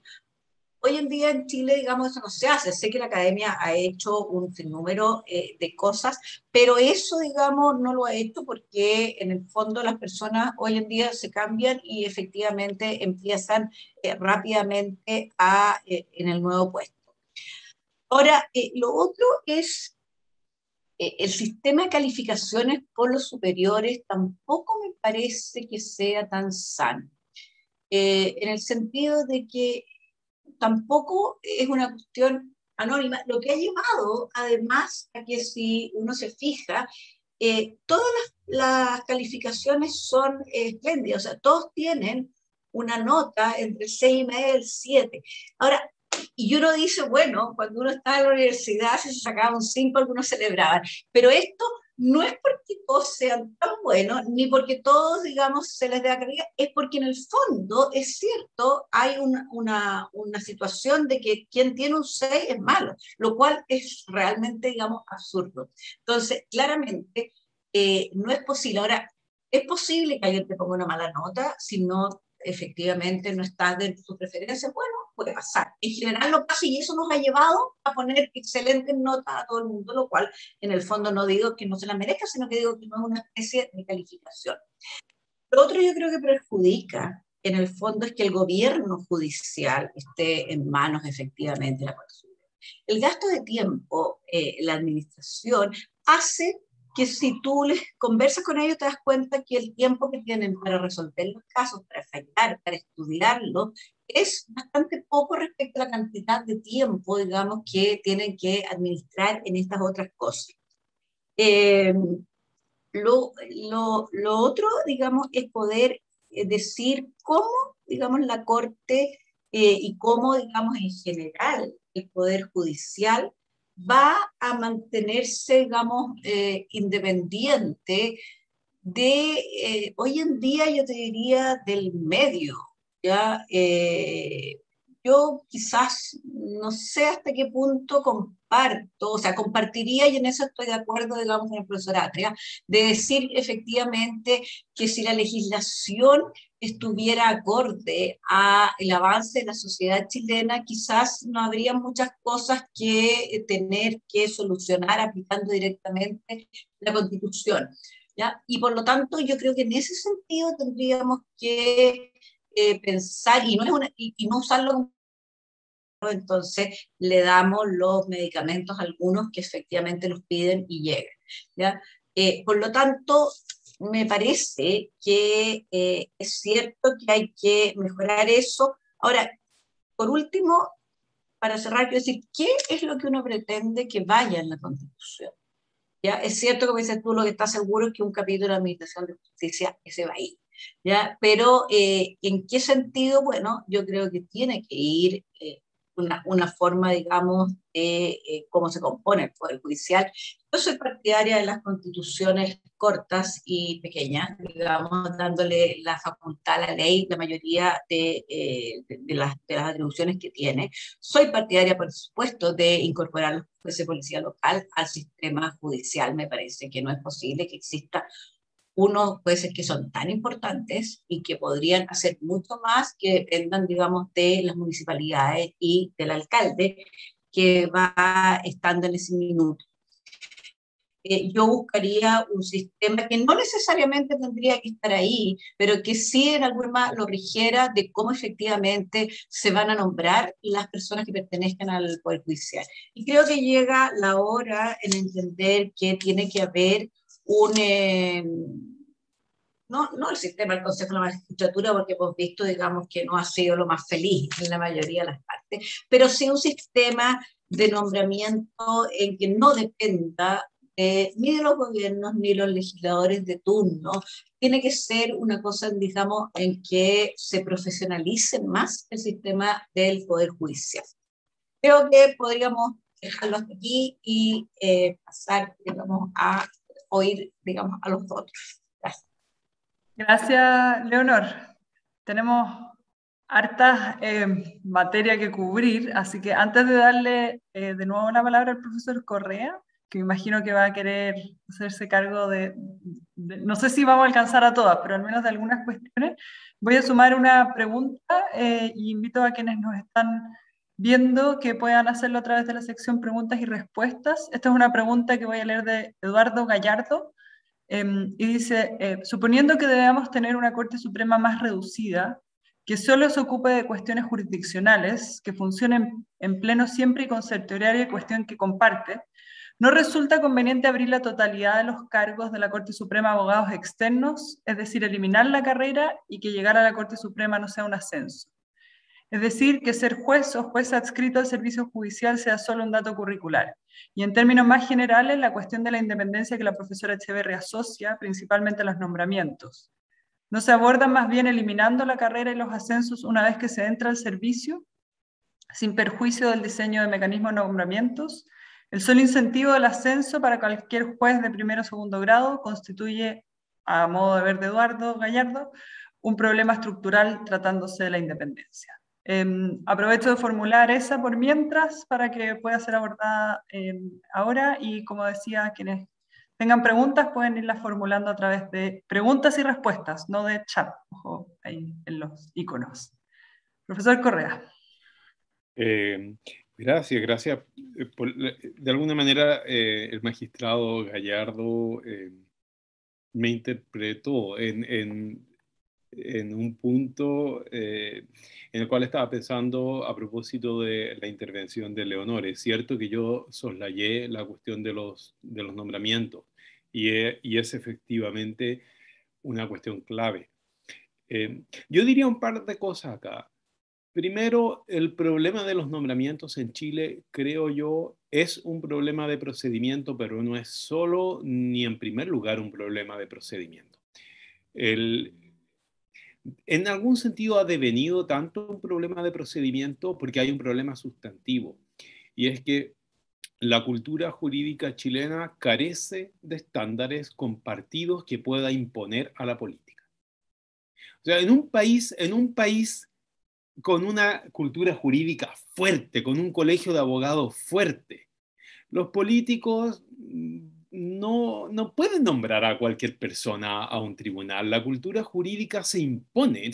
S4: Hoy en día en Chile, digamos, eso no se hace. Sé que la academia ha hecho un sinnúmero de cosas, pero eso, digamos, no lo ha hecho porque en el fondo las personas hoy en día se cambian y efectivamente empiezan rápidamente en el nuevo puesto. Ahora, lo otro es el sistema de calificaciones por los superiores tampoco me parece que sea tan sano, en el sentido de que tampoco es una cuestión anónima, lo que ha llevado además a que si uno se fija, todas las calificaciones son espléndidas, o sea, todos tienen una nota entre el 6,5 y el 7. Ahora, y uno dice, bueno, cuando uno estaba en la universidad, si se sacaba un 5, algunos celebraban, pero esto no es porque todos sean tan buenos, ni porque todos, digamos, se les dé la carrera, es porque en el fondo, es cierto, hay una situación de que quien tiene un 6 es malo, lo cual es realmente, digamos, absurdo. Entonces, claramente, no es posible. Ahora, es posible que alguien te ponga una mala nota si no efectivamente no estás de tus preferencias, bueno, puede pasar. En general lo pasa y eso nos ha llevado a poner excelentes notas a todo el mundo, lo cual en el fondo no digo que no se la merezca, sino que digo que no es una especie de calificación. Lo otro yo creo que perjudica en el fondo es que el gobierno judicial esté en manos efectivamente de la Corte Suprema. El gasto de tiempo, la administración, hace que si tú les conversas con ellos te das cuenta que el tiempo que tienen para resolver los casos, para fallar, para estudiarlo, es bastante poco respecto a la cantidad de tiempo, digamos, que tienen que administrar en estas otras cosas. Eh, lo otro, digamos, es poder decir cómo, digamos, la Corte y cómo, digamos, en general el Poder Judicial va a mantenerse, digamos, independiente de, hoy en día yo te diría, del medio, ¿ya? Yo quizás no sé hasta qué punto comparto, o sea, compartiría, y en eso estoy de acuerdo, digamos, con el profesor Atria, de decir efectivamente que si la legislación estuviera acorde al avance de la sociedad chilena, quizás no habría muchas cosas que tener que solucionar aplicando directamente la Constitución, ¿ya? Y por lo tanto, yo creo que en ese sentido tendríamos que pensar, y no, y no usarlo como, entonces le damos los medicamentos a algunos que efectivamente los piden y llegan, ¿ya? Por lo tanto, me parece que es cierto que hay que mejorar eso. Ahora, por último, para cerrar, quiero decir, ¿qué es lo que uno pretende que vaya en la Constitución? ¿Ya? Es cierto, como dices tú, lo que está seguro es que un capítulo de Administración de Justicia ese va a ir, ¿ya? Pero ¿en qué sentido? Bueno, yo creo que tiene que ir una forma, digamos, de cómo se compone el Poder Judicial. Yo soy partidaria de las constituciones cortas y pequeñas, digamos, dándole la facultad a la ley, la mayoría de las atribuciones que tiene. Soy partidaria, por supuesto, de incorporar los jueces de policía local al sistema judicial. Me parece que no es posible que exista unos jueces que son tan importantes y que podrían hacer mucho más, que dependan, digamos, de las municipalidades y del alcalde que va estando en ese minuto. Yo buscaría un sistema que no necesariamente tendría que estar ahí, pero que sí en alguna forma lo rigiera de cómo efectivamente se van a nombrar las personas que pertenezcan al Poder Judicial. Y creo que llega la hora en entender que tiene que haber no el sistema del Consejo de la Magistratura, porque hemos visto, digamos, que no ha sido lo más feliz en la mayoría de las partes, pero sí un sistema de nombramiento en que no dependa ni de los gobiernos ni los legisladores de turno. Tiene que ser una cosa, digamos, en que se profesionalice más el sistema del Poder Judicial. Creo que podríamos dejarlo hasta aquí y pasar, digamos, a oír, digamos, a los otros. Gracias.
S1: Gracias, Leonor. Tenemos harta materia que cubrir, así que antes de darle de nuevo la palabra al profesor Correa, que me imagino que va a querer hacerse cargo no sé si vamos a alcanzar a todas, pero al menos de algunas cuestiones, voy a sumar una pregunta y invito a quienes nos están viendo que puedan hacerlo a través de la sección preguntas y respuestas. Esta es una pregunta que voy a leer de Eduardo Gallardo. Y dice, suponiendo que debamos tener una Corte Suprema más reducida, que solo se ocupe de cuestiones jurisdiccionales, que funcione en pleno siempre y con certioraria, cuestión que comparte, ¿no resulta conveniente abrir la totalidad de los cargos de la Corte Suprema a abogados externos, es decir, eliminar la carrera y que llegar a la Corte Suprema no sea un ascenso? Es decir, que ser juez o juez adscrito al servicio judicial sea solo un dato curricular. Y en términos más generales, la cuestión de la independencia que la profesora Echeverri asocia principalmente a los nombramientos. ¿No se abordan más bien eliminando la carrera y los ascensos una vez que se entra al servicio, sin perjuicio del diseño de mecanismos de nombramientos? El solo incentivo del ascenso para cualquier juez de primero o segundo grado constituye, a modo de ver de Eduardo Gallardo, un problema estructural tratándose de la independencia. Aprovecho de formular esa por mientras para que pueda ser abordada ahora y, como decía, quienes tengan preguntas pueden irlas formulando a través de preguntas y respuestas, no de chat, ojo, ahí en los iconos. Profesor Correa.
S2: Gracias. De alguna manera, el magistrado Gallardo me interpretó en un punto en el cual estaba pensando a propósito de la intervención de Leonor. Es cierto que yo soslayé la cuestión de los nombramientos y es efectivamente una cuestión clave. Yo diría un par de cosas acá. Primero, el problema de los nombramientos en Chile, creo yo, es un problema de procedimiento, pero no es solo ni en primer lugar un problema de procedimiento. en algún sentido ha devenido tanto un problema de procedimiento porque hay un problema sustantivo, y es que la cultura jurídica chilena carece de estándares compartidos que pueda imponer a la política. O sea, en un país con una cultura jurídica fuerte, con un colegio de abogados fuerte, los políticos no pueden nombrar a cualquier persona a un tribunal. La cultura jurídica se impone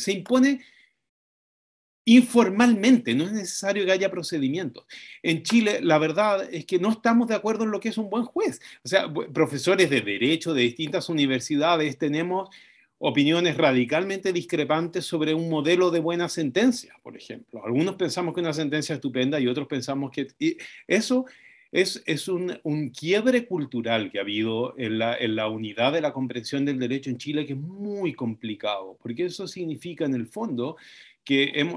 S2: informalmente, no es necesario que haya procedimientos. En Chile, la verdad es que no estamos de acuerdo en lo que es un buen juez. O sea, profesores de derecho de distintas universidades tenemos opiniones radicalmente discrepantes sobre un modelo de buena sentencia, por ejemplo. Algunos pensamos que una sentencia es estupenda y otros pensamos que... Y eso es un quiebre cultural que ha habido en la unidad de la comprensión del derecho en Chile, que es muy complicado, porque eso significa en el fondo que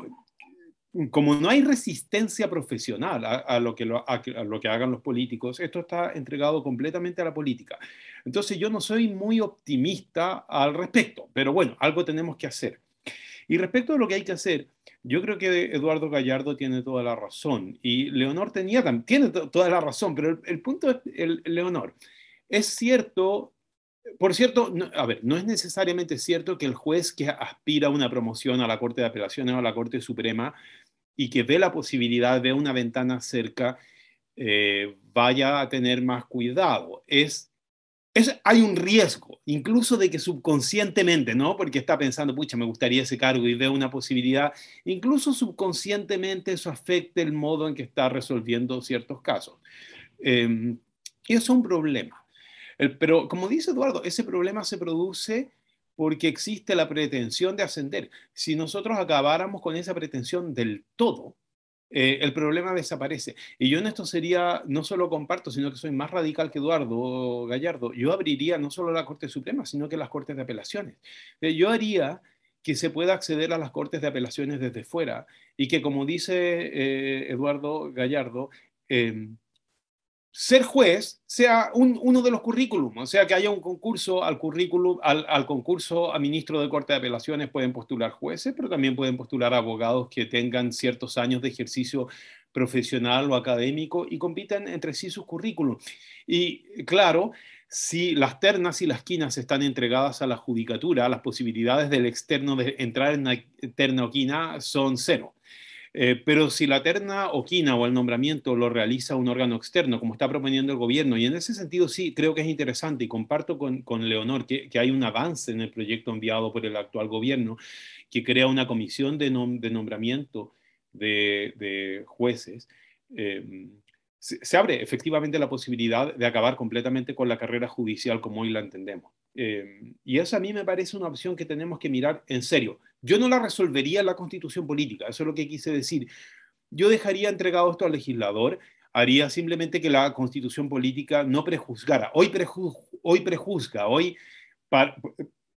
S2: como no hay resistencia profesional a lo que hagan los políticos, esto está entregado completamente a la política. Entonces yo no soy muy optimista al respecto, pero bueno, algo tenemos que hacer. Y respecto a lo que hay que hacer, yo creo que Eduardo Gallardo tiene toda la razón y Leonor tiene toda la razón, pero el punto es, Leonor, es cierto. Por cierto, a ver, no es necesariamente cierto que el juez que aspira a una promoción a la Corte de Apelaciones o a la Corte Suprema y que ve la posibilidad de una ventana cerca, vaya a tener más cuidado. Hay un riesgo, incluso de que subconscientemente, ¿no? Porque está pensando, pucha, me gustaría ese cargo y ve una posibilidad, incluso subconscientemente eso afecte el modo en que está resolviendo ciertos casos. Y eso es un problema. Pero como dice Eduardo, ese problema se produce porque existe la pretensión de ascender. Si nosotros acabáramos con esa pretensión del todo, el problema desaparece. Y yo en esto no solo comparto, sino que soy más radical que Eduardo Gallardo. Yo abriría no solo la Corte Suprema, sino que las Cortes de Apelaciones. Yo haría que se pueda acceder a las Cortes de Apelaciones desde fuera y que, como dice Eduardo Gallardo, ser juez sea uno de los currículums, o sea, que haya un concurso al currículum, al concurso a ministro de Corte de Apelaciones pueden postular jueces, pero también pueden postular abogados que tengan ciertos años de ejercicio profesional o académico y compiten entre sí sus currículums. Y claro, si las ternas y las quinas están entregadas a la judicatura, las posibilidades del externo de entrar en una terna o quina son cero. Pero si la terna o quina o el nombramiento lo realiza un órgano externo, como está proponiendo el gobierno, y en ese sentido sí creo que es interesante y comparto con Leonor que hay un avance en el proyecto enviado por el actual gobierno que crea una comisión de nombramiento de jueces. Se abre efectivamente la posibilidad de acabar completamente con la carrera judicial como hoy la entendemos. Y eso a mí me parece una opción que tenemos que mirar en serio. Yo no la resolvería en la constitución política, eso es lo que quise decir. Yo dejaría entregado esto al legislador, haría simplemente que la constitución política no prejuzgara. Hoy prejuzga,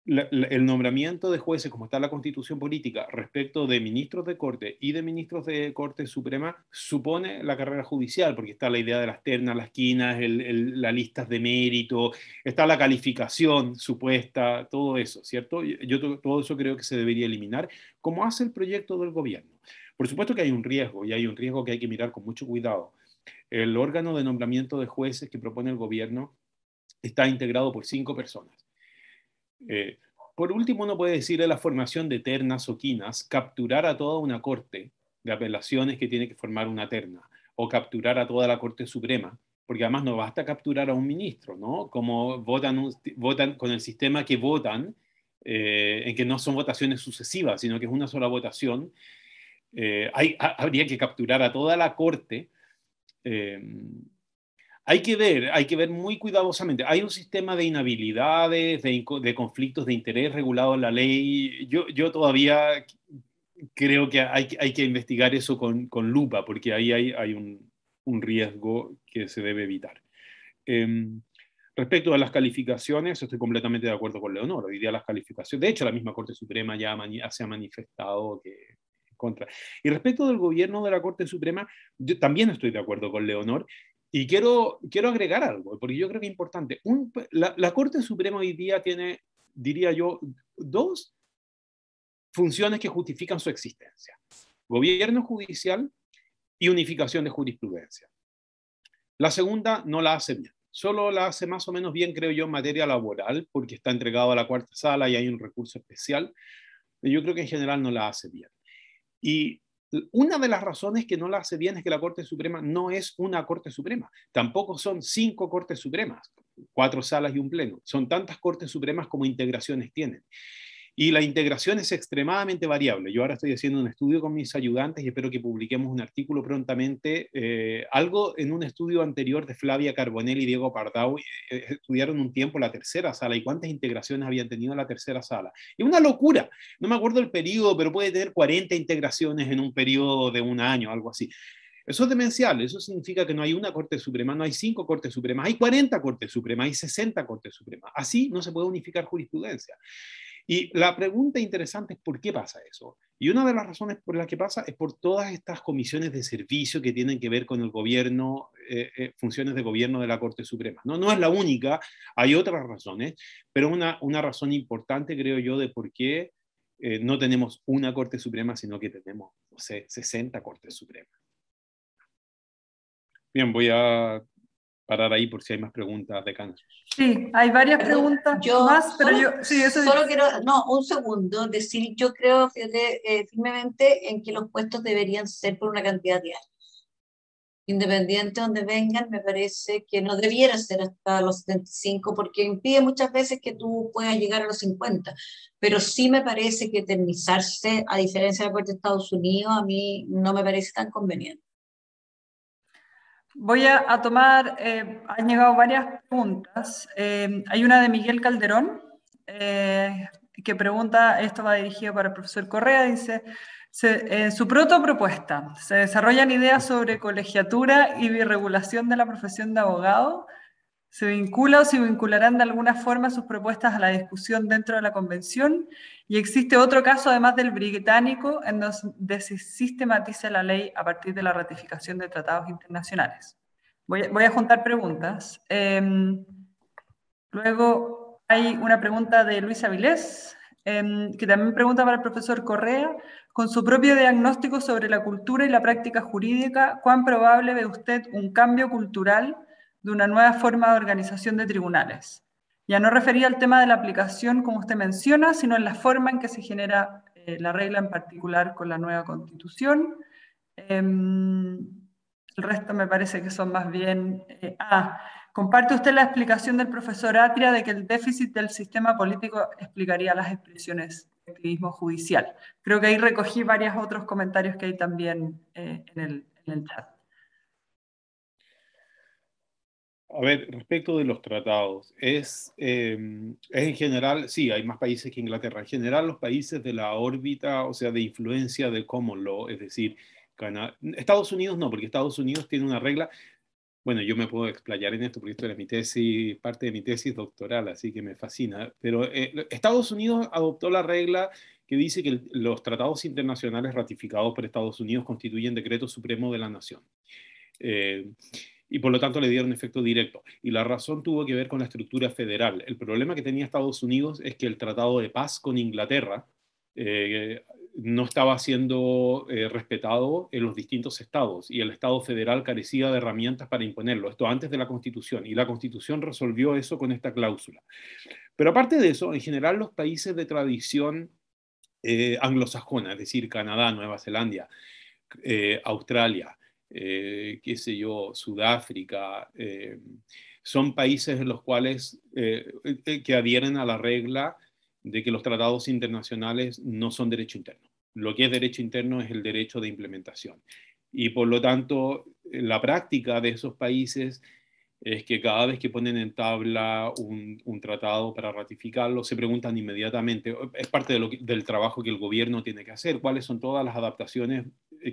S2: el nombramiento de jueces, como está en la constitución política, respecto de ministros de Corte y de ministros de Corte Suprema, supone la carrera judicial, porque está la idea de las ternas, las quinas, las listas de mérito, está la calificación supuesta, todo eso, ¿cierto? Yo todo eso creo que se debería eliminar, como hace el proyecto del gobierno. Por supuesto que hay un riesgo, y hay un riesgo que hay que mirar con mucho cuidado. El órgano de nombramiento de jueces que propone el gobierno está integrado por 5 personas. Por último, uno puede decir de la formación de ternas o quinas, capturar a toda una corte de apelaciones que tiene que formar una terna, o capturar a toda la Corte Suprema, porque además no basta capturar a un ministro, ¿no? Como votan con el sistema que votan, en que no son votaciones sucesivas, sino que es una sola votación, habría que capturar a toda la Corte. Hay que ver muy cuidadosamente. Hay un sistema de inhabilidades, de conflictos de interés regulado en la ley. Yo todavía creo que hay que investigar eso con lupa, porque ahí hay un riesgo que se debe evitar. Respecto a las calificaciones, estoy completamente de acuerdo con Leonor. Hoy día las calificaciones, de hecho la misma Corte Suprema ya se ha manifestado que contra. Y respecto del gobierno de la Corte Suprema, yo también estoy de acuerdo con Leonor. Y quiero agregar algo, porque yo creo que es importante. La Corte Suprema hoy día tiene, diría yo, dos funciones que justifican su existencia: gobierno judicial y unificación de jurisprudencia. La segunda no la hace bien. Solo la hace más o menos bien, creo yo, en materia laboral, porque está entregado a la cuarta sala y hay un recurso especial. Yo creo que en general no la hace bien. Y una de las razones que no la hace bien es que la Corte Suprema no es una Corte Suprema. Tampoco son 5 Cortes Supremas, 4 salas y un pleno. Son tantas Cortes Supremas como integraciones tienen. Y la integración es extremadamente variable. Yo ahora estoy haciendo un estudio con mis ayudantes y espero que publiquemos un artículo prontamente. Algo en un estudio anterior de Flavia Carbonell y Diego Pardau, estudiaron un tiempo la tercera sala y cuántas integraciones habían tenido la tercera sala. Y una locura. No me acuerdo el periodo, pero puede tener 40 integraciones en un periodo de un año, algo así. Eso es demencial. Eso significa que no hay una Corte Suprema, no hay 5 Cortes Supremas, hay 40 Cortes Supremas, hay 60 Cortes Supremas. Así no se puede unificar jurisprudencia. Y la pregunta interesante es ¿por qué pasa eso? Y una de las razones por las que pasa es por todas estas comisiones de servicio que tienen que ver con el gobierno, funciones de gobierno de la Corte Suprema. No es la única, hay otras razones, pero una razón importante, creo yo, de por qué no tenemos una Corte Suprema, sino que tenemos, no sé, 60 Cortes Supremas. Bien, voy a parar ahí por si hay más preguntas de Cana.
S1: Sí, hay varias preguntas más, pero
S4: solo quiero, un segundo, decir, yo creo firmemente en que los puestos deberían ser por una cantidad de años. Independiente de donde vengan, me parece que no debiera ser hasta los 75, porque impide muchas veces que tú puedas llegar a los 50, pero sí me parece que eternizarse, a diferencia de la Corte de Estados Unidos, a mí no me parece tan conveniente.
S1: Voy a tomar, han llegado varias preguntas. Hay una de Miguel Calderón, que pregunta, esto va dirigido para el profesor Correa, dice, en su propuesta, ¿se desarrollan ideas sobre colegiatura y birregulación de la profesión de abogado? ¿Se vincula o se vincularán de alguna forma sus propuestas a la discusión dentro de la convención? Y existe otro caso, además del británico, en donde se sistematiza la ley a partir de la ratificación de tratados internacionales. Voy a juntar preguntas. Luego hay una pregunta de Luis Avilés, que también pregunta para el profesor Correa, con su propio diagnóstico sobre la cultura y la práctica jurídica, ¿cuán probable ve usted un cambio cultural de una nueva forma de organización de tribunales? Ya no refería al tema de la aplicación, como usted menciona, sino en la forma en que se genera la regla en particular con la nueva Constitución. El resto me parece que son más bien... ¿comparte usted la explicación del profesor Atria de que el déficit del sistema político explicaría las expresiones de activismo judicial? Creo que ahí recogí varios otros comentarios que hay también en el chat.
S2: A ver, respecto de los tratados, es en general, sí, hay más países que Inglaterra. En general, los países de la órbita, o sea, de influencia del common law, es decir, Estados Unidos no, porque Estados Unidos tiene una regla. Bueno, yo me puedo explayar en esto porque esto era mi tesis, parte de mi tesis doctoral, así que me fascina. Pero Estados Unidos adoptó la regla que dice que los tratados internacionales ratificados por Estados Unidos constituyen decreto supremo de la nación. Y por lo tanto le dieron efecto directo. Y la razón tuvo que ver con la estructura federal. El problema que tenía Estados Unidos es que el tratado de paz con Inglaterra no estaba siendo respetado en los distintos estados y el Estado federal carecía de herramientas para imponerlo. Esto antes de la Constitución. Y la Constitución resolvió eso con esta cláusula. Pero aparte de eso, en general los países de tradición anglosajona, es decir, Canadá, Nueva Zelanda, Australia, qué sé yo, Sudáfrica, son países en los cuales que adhieren a la regla de que los tratados internacionales no son derecho interno. Lo que es derecho interno es el derecho de implementación. Y por lo tanto, la práctica de esos países es que cada vez que ponen en tabla un tratado para ratificarlo, se preguntan inmediatamente, es parte del trabajo que el gobierno tiene que hacer, cuáles son todas las adaptaciones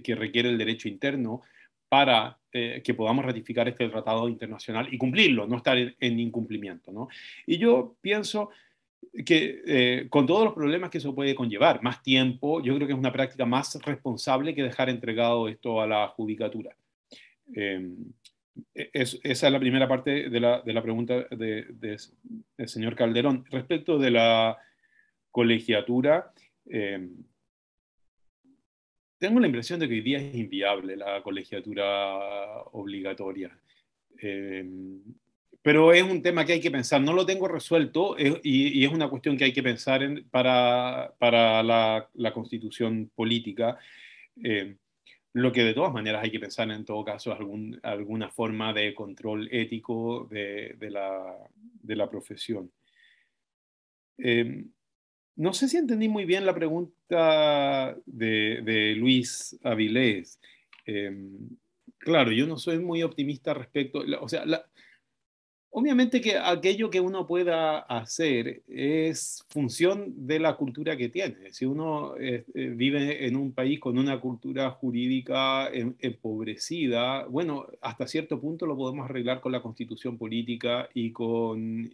S2: que requiere el derecho interno para que podamos ratificar este tratado internacional y cumplirlo, no estar en incumplimiento, ¿no? Y yo pienso que con todos los problemas que eso puede conllevar, más tiempo, yo creo que es una práctica más responsable que dejar entregado esto a la judicatura. Esa es la primera parte de la pregunta del señor Calderón. Respecto de la colegiatura, tengo la impresión de que hoy día es inviable la colegiatura obligatoria. Pero es un tema que hay que pensar. No lo tengo resuelto y es una cuestión que hay que pensar para la constitución política. Lo que de todas maneras hay que pensar en todo caso es alguna forma de control ético de la profesión. No sé si entendí muy bien la pregunta de Luis Avilés. Claro, yo no soy muy optimista respecto, o sea, obviamente que aquello que uno pueda hacer es función de la cultura que tiene. Si uno vive en un país con una cultura jurídica empobrecida, bueno, hasta cierto punto lo podemos arreglar con la constitución política y con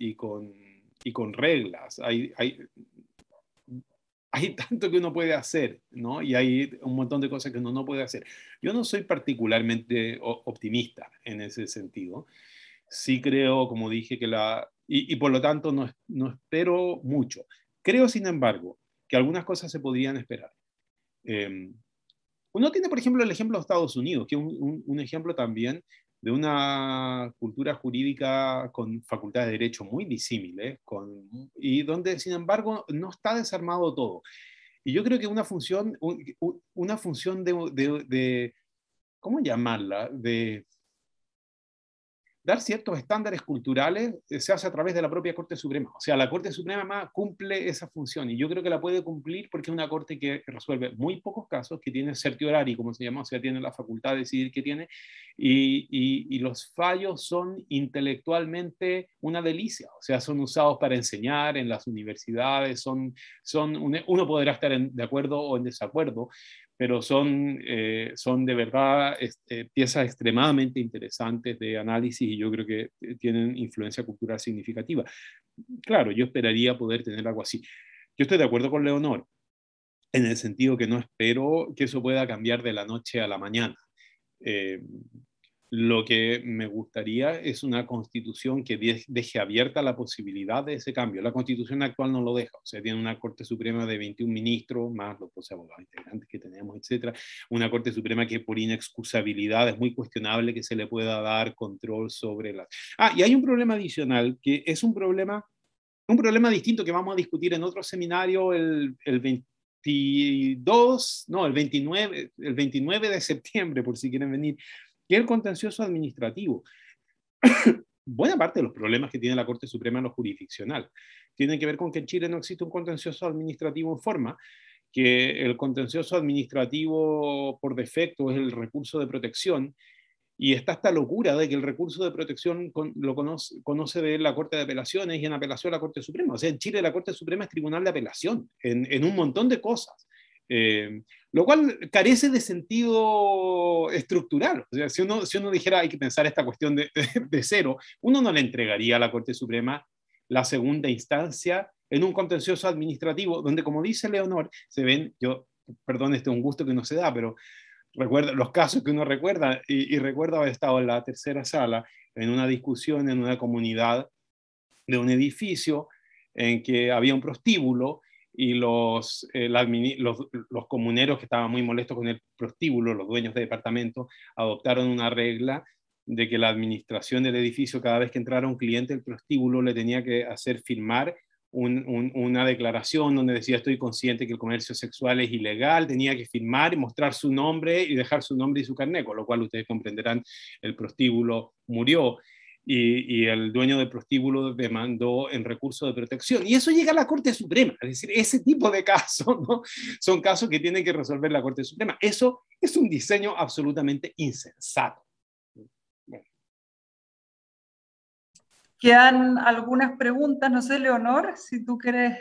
S2: reglas. Hay tanto que uno puede hacer, ¿no? Y hay un montón de cosas que uno no puede hacer. Yo no soy particularmente optimista en ese sentido. Sí creo, como dije, y por lo tanto no espero mucho. Creo, sin embargo, que algunas cosas se podrían esperar. Uno tiene, por ejemplo, el ejemplo de Estados Unidos, que es un ejemplo también de una cultura jurídica con facultades de derecho muy disímiles, y donde, sin embargo, no está desarmado todo. Y yo creo que una función de ¿cómo llamarla? De dar ciertos estándares culturales se hace a través de la propia Corte Suprema. O sea, la Corte Suprema cumple esa función y yo creo que la puede cumplir porque es una Corte que resuelve muy pocos casos, que tiene certiorari, como se llama, o sea, tiene la facultad de decidir qué tiene, y los fallos son intelectualmente una delicia. O sea, son usados para enseñar en las universidades, uno podrá estar de acuerdo o en desacuerdo, pero son de verdad piezas extremadamente interesantes de análisis y yo creo que tienen influencia cultural significativa. Claro, yo esperaría poder tener algo así. Yo estoy de acuerdo con Leonor, en el sentido que no espero que eso pueda cambiar de la noche a la mañana. Lo que me gustaría es una constitución que deje abierta la posibilidad de ese cambio. La constitución actual no lo deja, o sea, tiene una Corte Suprema de 21 ministros, más los 12 abogados integrantes que tenemos, etcétera. Una Corte Suprema que por inexcusabilidad es muy cuestionable que se le pueda dar control sobre las... Y hay un problema adicional, que es un problema distinto que vamos a discutir en otro seminario el 29 de septiembre, por si quieren venir, que es el contencioso administrativo. Buena parte de los problemas que tiene la Corte Suprema en lo jurisdiccional tienen que ver con que en Chile no existe un contencioso administrativo en forma, que el contencioso administrativo por defecto es el recurso de protección, y está esta locura de que el recurso de protección lo conoce de la Corte de Apelaciones y en apelación a la Corte Suprema. O sea, en Chile la Corte Suprema es tribunal de apelación en un montón de cosas. Lo cual carece de sentido estructural. O sea, si uno dijera hay que pensar esta cuestión de cero, uno no le entregaría a la Corte Suprema la segunda instancia en un contencioso administrativo, donde, como dice Leonor, se ven, perdón, este es un gusto que no se da, pero recuerda los casos que uno recuerda, y recuerdo haber estado en la tercera sala en una discusión en una comunidad de un edificio en que había un prostíbulo y los comuneros que estaban muy molestos con el prostíbulo, los dueños de departamento, adoptaron una regla de que la administración del edificio, cada vez que entrara un cliente del prostíbulo, le tenía que hacer firmar una declaración donde decía estoy consciente que el comercio sexual es ilegal, tenía que firmar y mostrar su nombre y dejar su nombre y su carnet, con lo cual ustedes comprenderán, el prostíbulo murió. Y el dueño del prostíbulo demandó en recurso de protección. Y eso llega a la Corte Suprema. Es decir, ese tipo de casos, ¿no? Son casos que tiene que resolver la Corte Suprema. Eso es un diseño absolutamente insensato. Bueno.
S1: Quedan algunas preguntas. No sé, Leonor, si tú quieres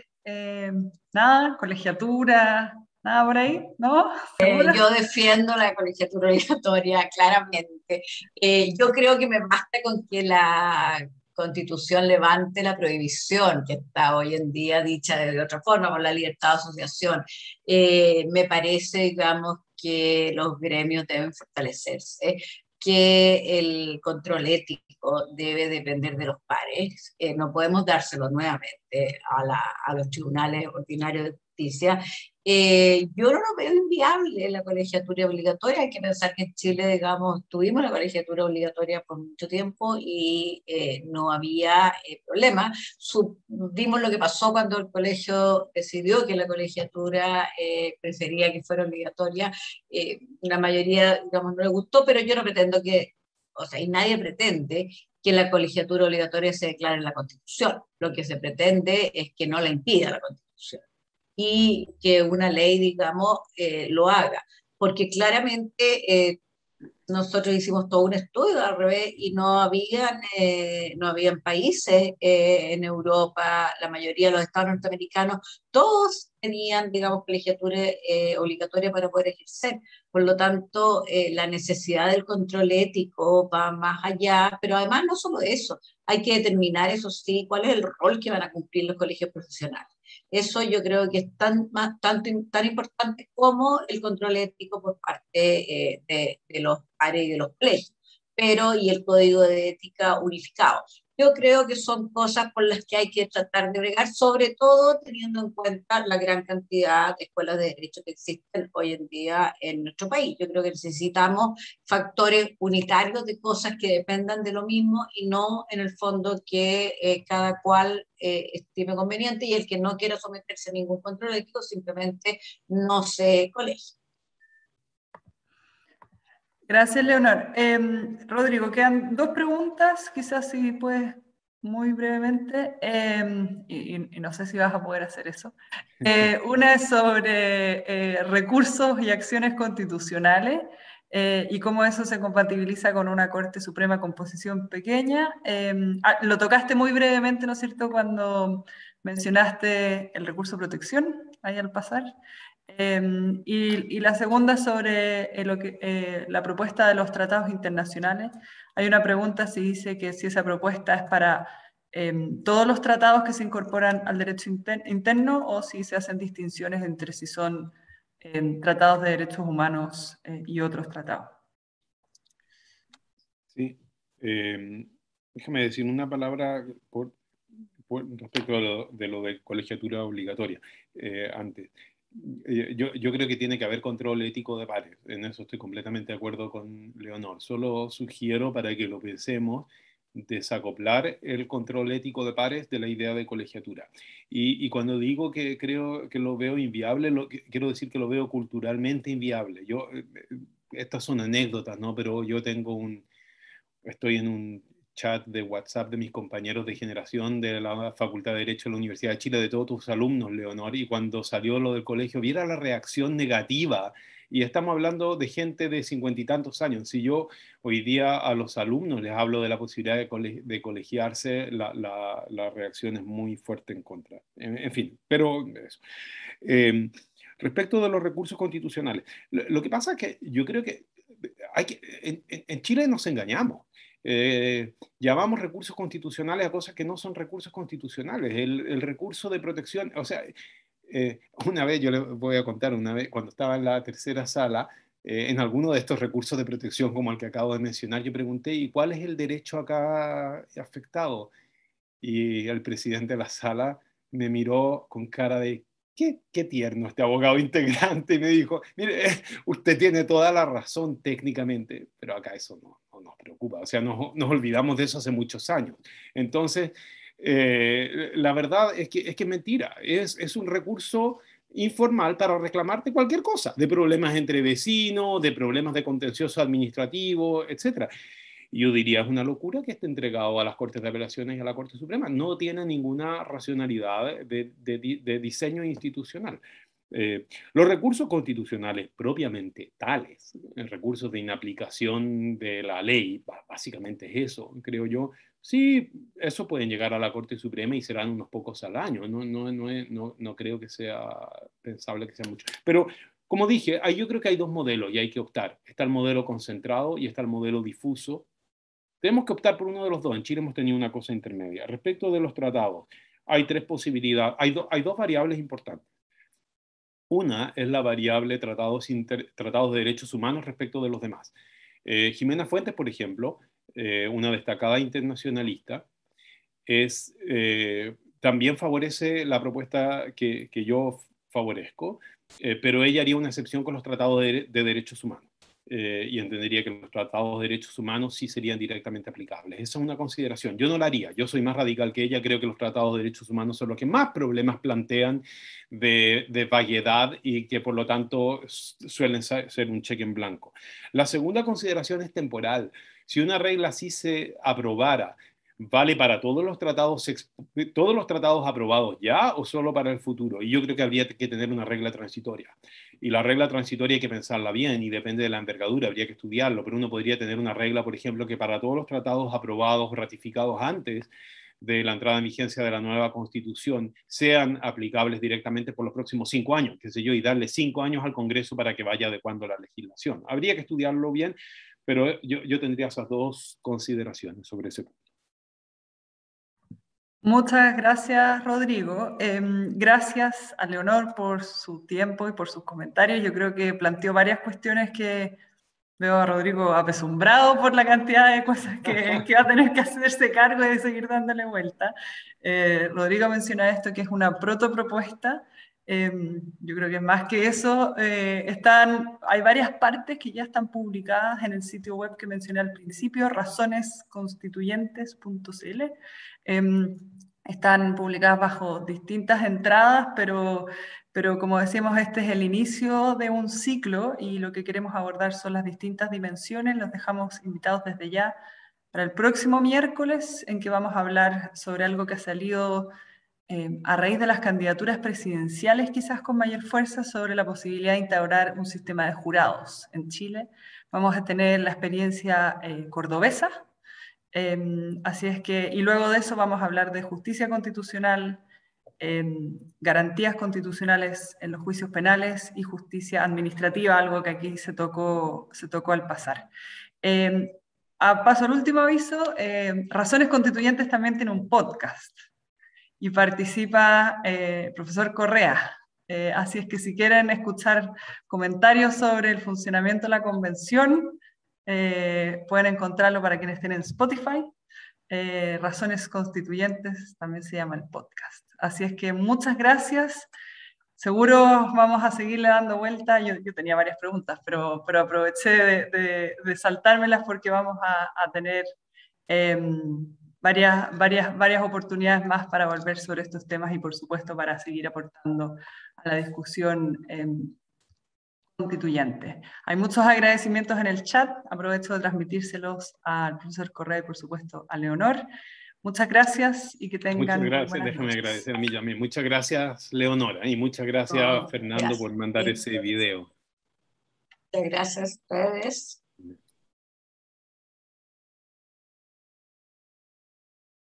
S1: nada, colegiatura, nada por ahí, ¿no?
S4: Yo defiendo la colegiatura obligatoria, claramente. Yo creo que me basta con que la Constitución levante la prohibición que está hoy en día dicha de otra forma, por la libertad de asociación. Me parece, digamos, que los gremios deben fortalecerse, que el control ético debe depender de los pares. No podemos dárselo nuevamente a los tribunales ordinarios justicia. Yo no lo veo inviable la colegiatura obligatoria. Hay que pensar que en Chile, digamos, tuvimos la colegiatura obligatoria por mucho tiempo y no había problema. Vimos lo que pasó cuando el colegio decidió que la colegiatura prefería que fuera obligatoria. La mayoría, digamos, no le gustó, pero yo no pretendo que, o sea, y nadie pretende que la colegiatura obligatoria se declare en la Constitución. Lo que se pretende es que no la impida la Constitución y que una ley, digamos, lo haga. Porque claramente nosotros hicimos todo un estudio al revés y no habían países en Europa, la mayoría de los estados norteamericanos, todos tenían, digamos, colegiatura obligatoria para poder ejercer. Por lo tanto, la necesidad del control ético va más allá, pero además no solo eso, hay que determinar, eso sí, cuál es el rol que van a cumplir los colegios profesionales. Eso yo creo que es tan importante como el control ético por parte de los pares y de los colegios, pero y el código de ética unificado. Yo creo que son cosas por las que hay que tratar de bregar, sobre todo teniendo en cuenta la gran cantidad de escuelas de derecho que existen hoy en día en nuestro país. Yo creo que necesitamos factores unitarios de cosas que dependan de lo mismo y no en el fondo que cada cual estime conveniente y el que no quiera someterse a ningún control ético simplemente no se colegie.
S1: Gracias, Leonor. Rodrigo, quedan dos preguntas, quizás si puedes muy brevemente, y no sé si vas a poder hacer eso. Una es sobre recursos y acciones constitucionales y cómo eso se compatibiliza con una Corte Suprema con posición pequeña. Lo tocaste muy brevemente, ¿no es cierto?, cuando mencionaste el recurso de protección, ahí al pasar. Y la segunda sobre la propuesta de los tratados internacionales. Hay una pregunta si dice que si esa propuesta es para todos los tratados que se incorporan al derecho interno o si se hacen distinciones entre si son tratados de derechos humanos y otros tratados.
S2: Sí. Déjame decir una palabra respecto de lo de colegiatura obligatoria antes. Yo creo que tiene que haber control ético de pares. En eso estoy completamente de acuerdo con Leonor. Solo sugiero, para que lo pensemos, desacoplar el control ético de pares de la idea de colegiatura. Y cuando digo que creo que lo veo inviable, quiero decir que lo veo culturalmente inviable. Estas son anécdotas, ¿no? Pero yo estoy en un chat de WhatsApp de mis compañeros de generación de la Facultad de Derecho de la Universidad de Chile, de todos tus alumnos, Leonor, y cuando salió lo del colegio, viera la reacción negativa. Y estamos hablando de gente de 50 y tantos años. Si yo hoy día a los alumnos les hablo de la posibilidad de colegiarse, la reacción es muy fuerte en contra. En fin, pero eso. Respecto de los recursos constitucionales, lo que pasa es que yo creo que en Chile nos engañamos. Llamamos recursos constitucionales a cosas que no son recursos constitucionales. El recurso de protección, o sea, una vez, yo les voy a contar, una vez cuando estaba en la tercera sala, en alguno de estos recursos de protección como el que acabo de mencionar, yo pregunté, ¿y cuál es el derecho acá afectado? Y el presidente de la sala me miró con cara de, qué tierno este abogado integrante, y me dijo, mire, usted tiene toda la razón técnicamente, pero acá eso no nos preocupa, o sea, nos olvidamos de eso hace muchos años. Entonces, la verdad es que es mentira, es un recurso informal para reclamarte cualquier cosa, de problemas entre vecinos, de problemas de contencioso administrativo, etcétera. Y yo diría, es una locura que esté entregado a las Cortes de Apelaciones y a la Corte Suprema. No tiene ninguna racionalidad de diseño institucional. Los recursos constitucionales propiamente tales, recursos de inaplicación de la ley, básicamente es eso, creo yo. Sí, eso pueden llegar a la Corte Suprema y serán unos pocos al año. No creo que sea pensable que sea mucho. Pero como dije, yo creo que hay dos modelos y hay que optar. Está el modelo concentrado y está el modelo difuso. Tenemos que optar por uno de los dos. En Chile hemos tenido una cosa intermedia. Respecto de los tratados, hay tres posibilidades. Hay dos variables importantes. Una es la variable tratados de derechos humanos respecto de los demás. Jimena Fuentes, por ejemplo, una destacada internacionalista, también favorece la propuesta que yo favorezco, pero ella haría una excepción con los tratados de derechos humanos. Y entendería que los tratados de derechos humanos sí serían directamente aplicables. Esa es una consideración. Yo no la haría. Yo soy más radical que ella. Creo que los tratados de derechos humanos son los que más problemas plantean de vaguedad y que por lo tanto suelen ser un cheque en blanco. La segunda consideración es temporal. Si una regla así se aprobara, ¿vale para todos los tratados aprobados ya o solo para el futuro? Y yo creo que habría que tener una regla transitoria. Y la regla transitoria hay que pensarla bien y depende de la envergadura, habría que estudiarlo, pero uno podría tener una regla, por ejemplo, que para todos los tratados aprobados o ratificados antes de la entrada en vigencia de la nueva Constitución sean aplicables directamente por los próximos 5 años, qué sé yo, y darle 5 años al Congreso para que vaya adecuando la legislación. Habría que estudiarlo bien, pero yo tendría esas dos consideraciones sobre ese punto.
S1: Muchas gracias, Rodrigo. Gracias a Leonor por su tiempo y por sus comentarios. Yo creo que planteó varias cuestiones que veo a Rodrigo apesumbrado por la cantidad de cosas que va a tener que hacerse cargo y de seguir dándole vuelta. Rodrigo menciona esto que es una protopropuesta. Yo creo que más que eso, hay varias partes que ya están publicadas en el sitio web que mencioné al principio, razonesconstituyentes.cl. Están publicadas bajo distintas entradas, pero como decíamos, este es el inicio de un ciclo y lo que queremos abordar son las distintas dimensiones. Los dejamos invitados desde ya para el próximo miércoles, en que vamos a hablar sobre algo que ha salido a raíz de las candidaturas presidenciales, quizás con mayor fuerza, sobre la posibilidad de instaurar un sistema de jurados en Chile. Vamos a tener la experiencia cordobesa. Así es que, y luego de eso vamos a hablar de justicia constitucional, garantías constitucionales en los juicios penales y justicia administrativa, algo que aquí se tocó al pasar. A paso al último aviso, Razones Constituyentes también tiene un podcast y participa el profesor Correa. Así es que si quieren escuchar comentarios sobre el funcionamiento de la convención, pueden encontrarlo para quienes estén en Spotify. Razones Constituyentes también se llama el podcast. Así es que muchas gracias. Seguro vamos a seguirle dando vuelta. Yo tenía varias preguntas, pero aproveché de saltármelas porque vamos a tener varias oportunidades más para volver sobre estos temas y por supuesto para seguir aportando a la discusión constituyente. Hay muchos agradecimientos en el chat, aprovecho de transmitírselos al profesor Correa y por supuesto a Leonor. Muchas gracias y que tengan
S2: muchas gracias,
S1: buenas
S2: déjame
S1: noches.
S2: agradecer a mí también. Muchas gracias, Leonora, y muchas gracias, Fernando,
S4: gracias.
S2: por mandar ese video.
S4: Muchas gracias a ustedes.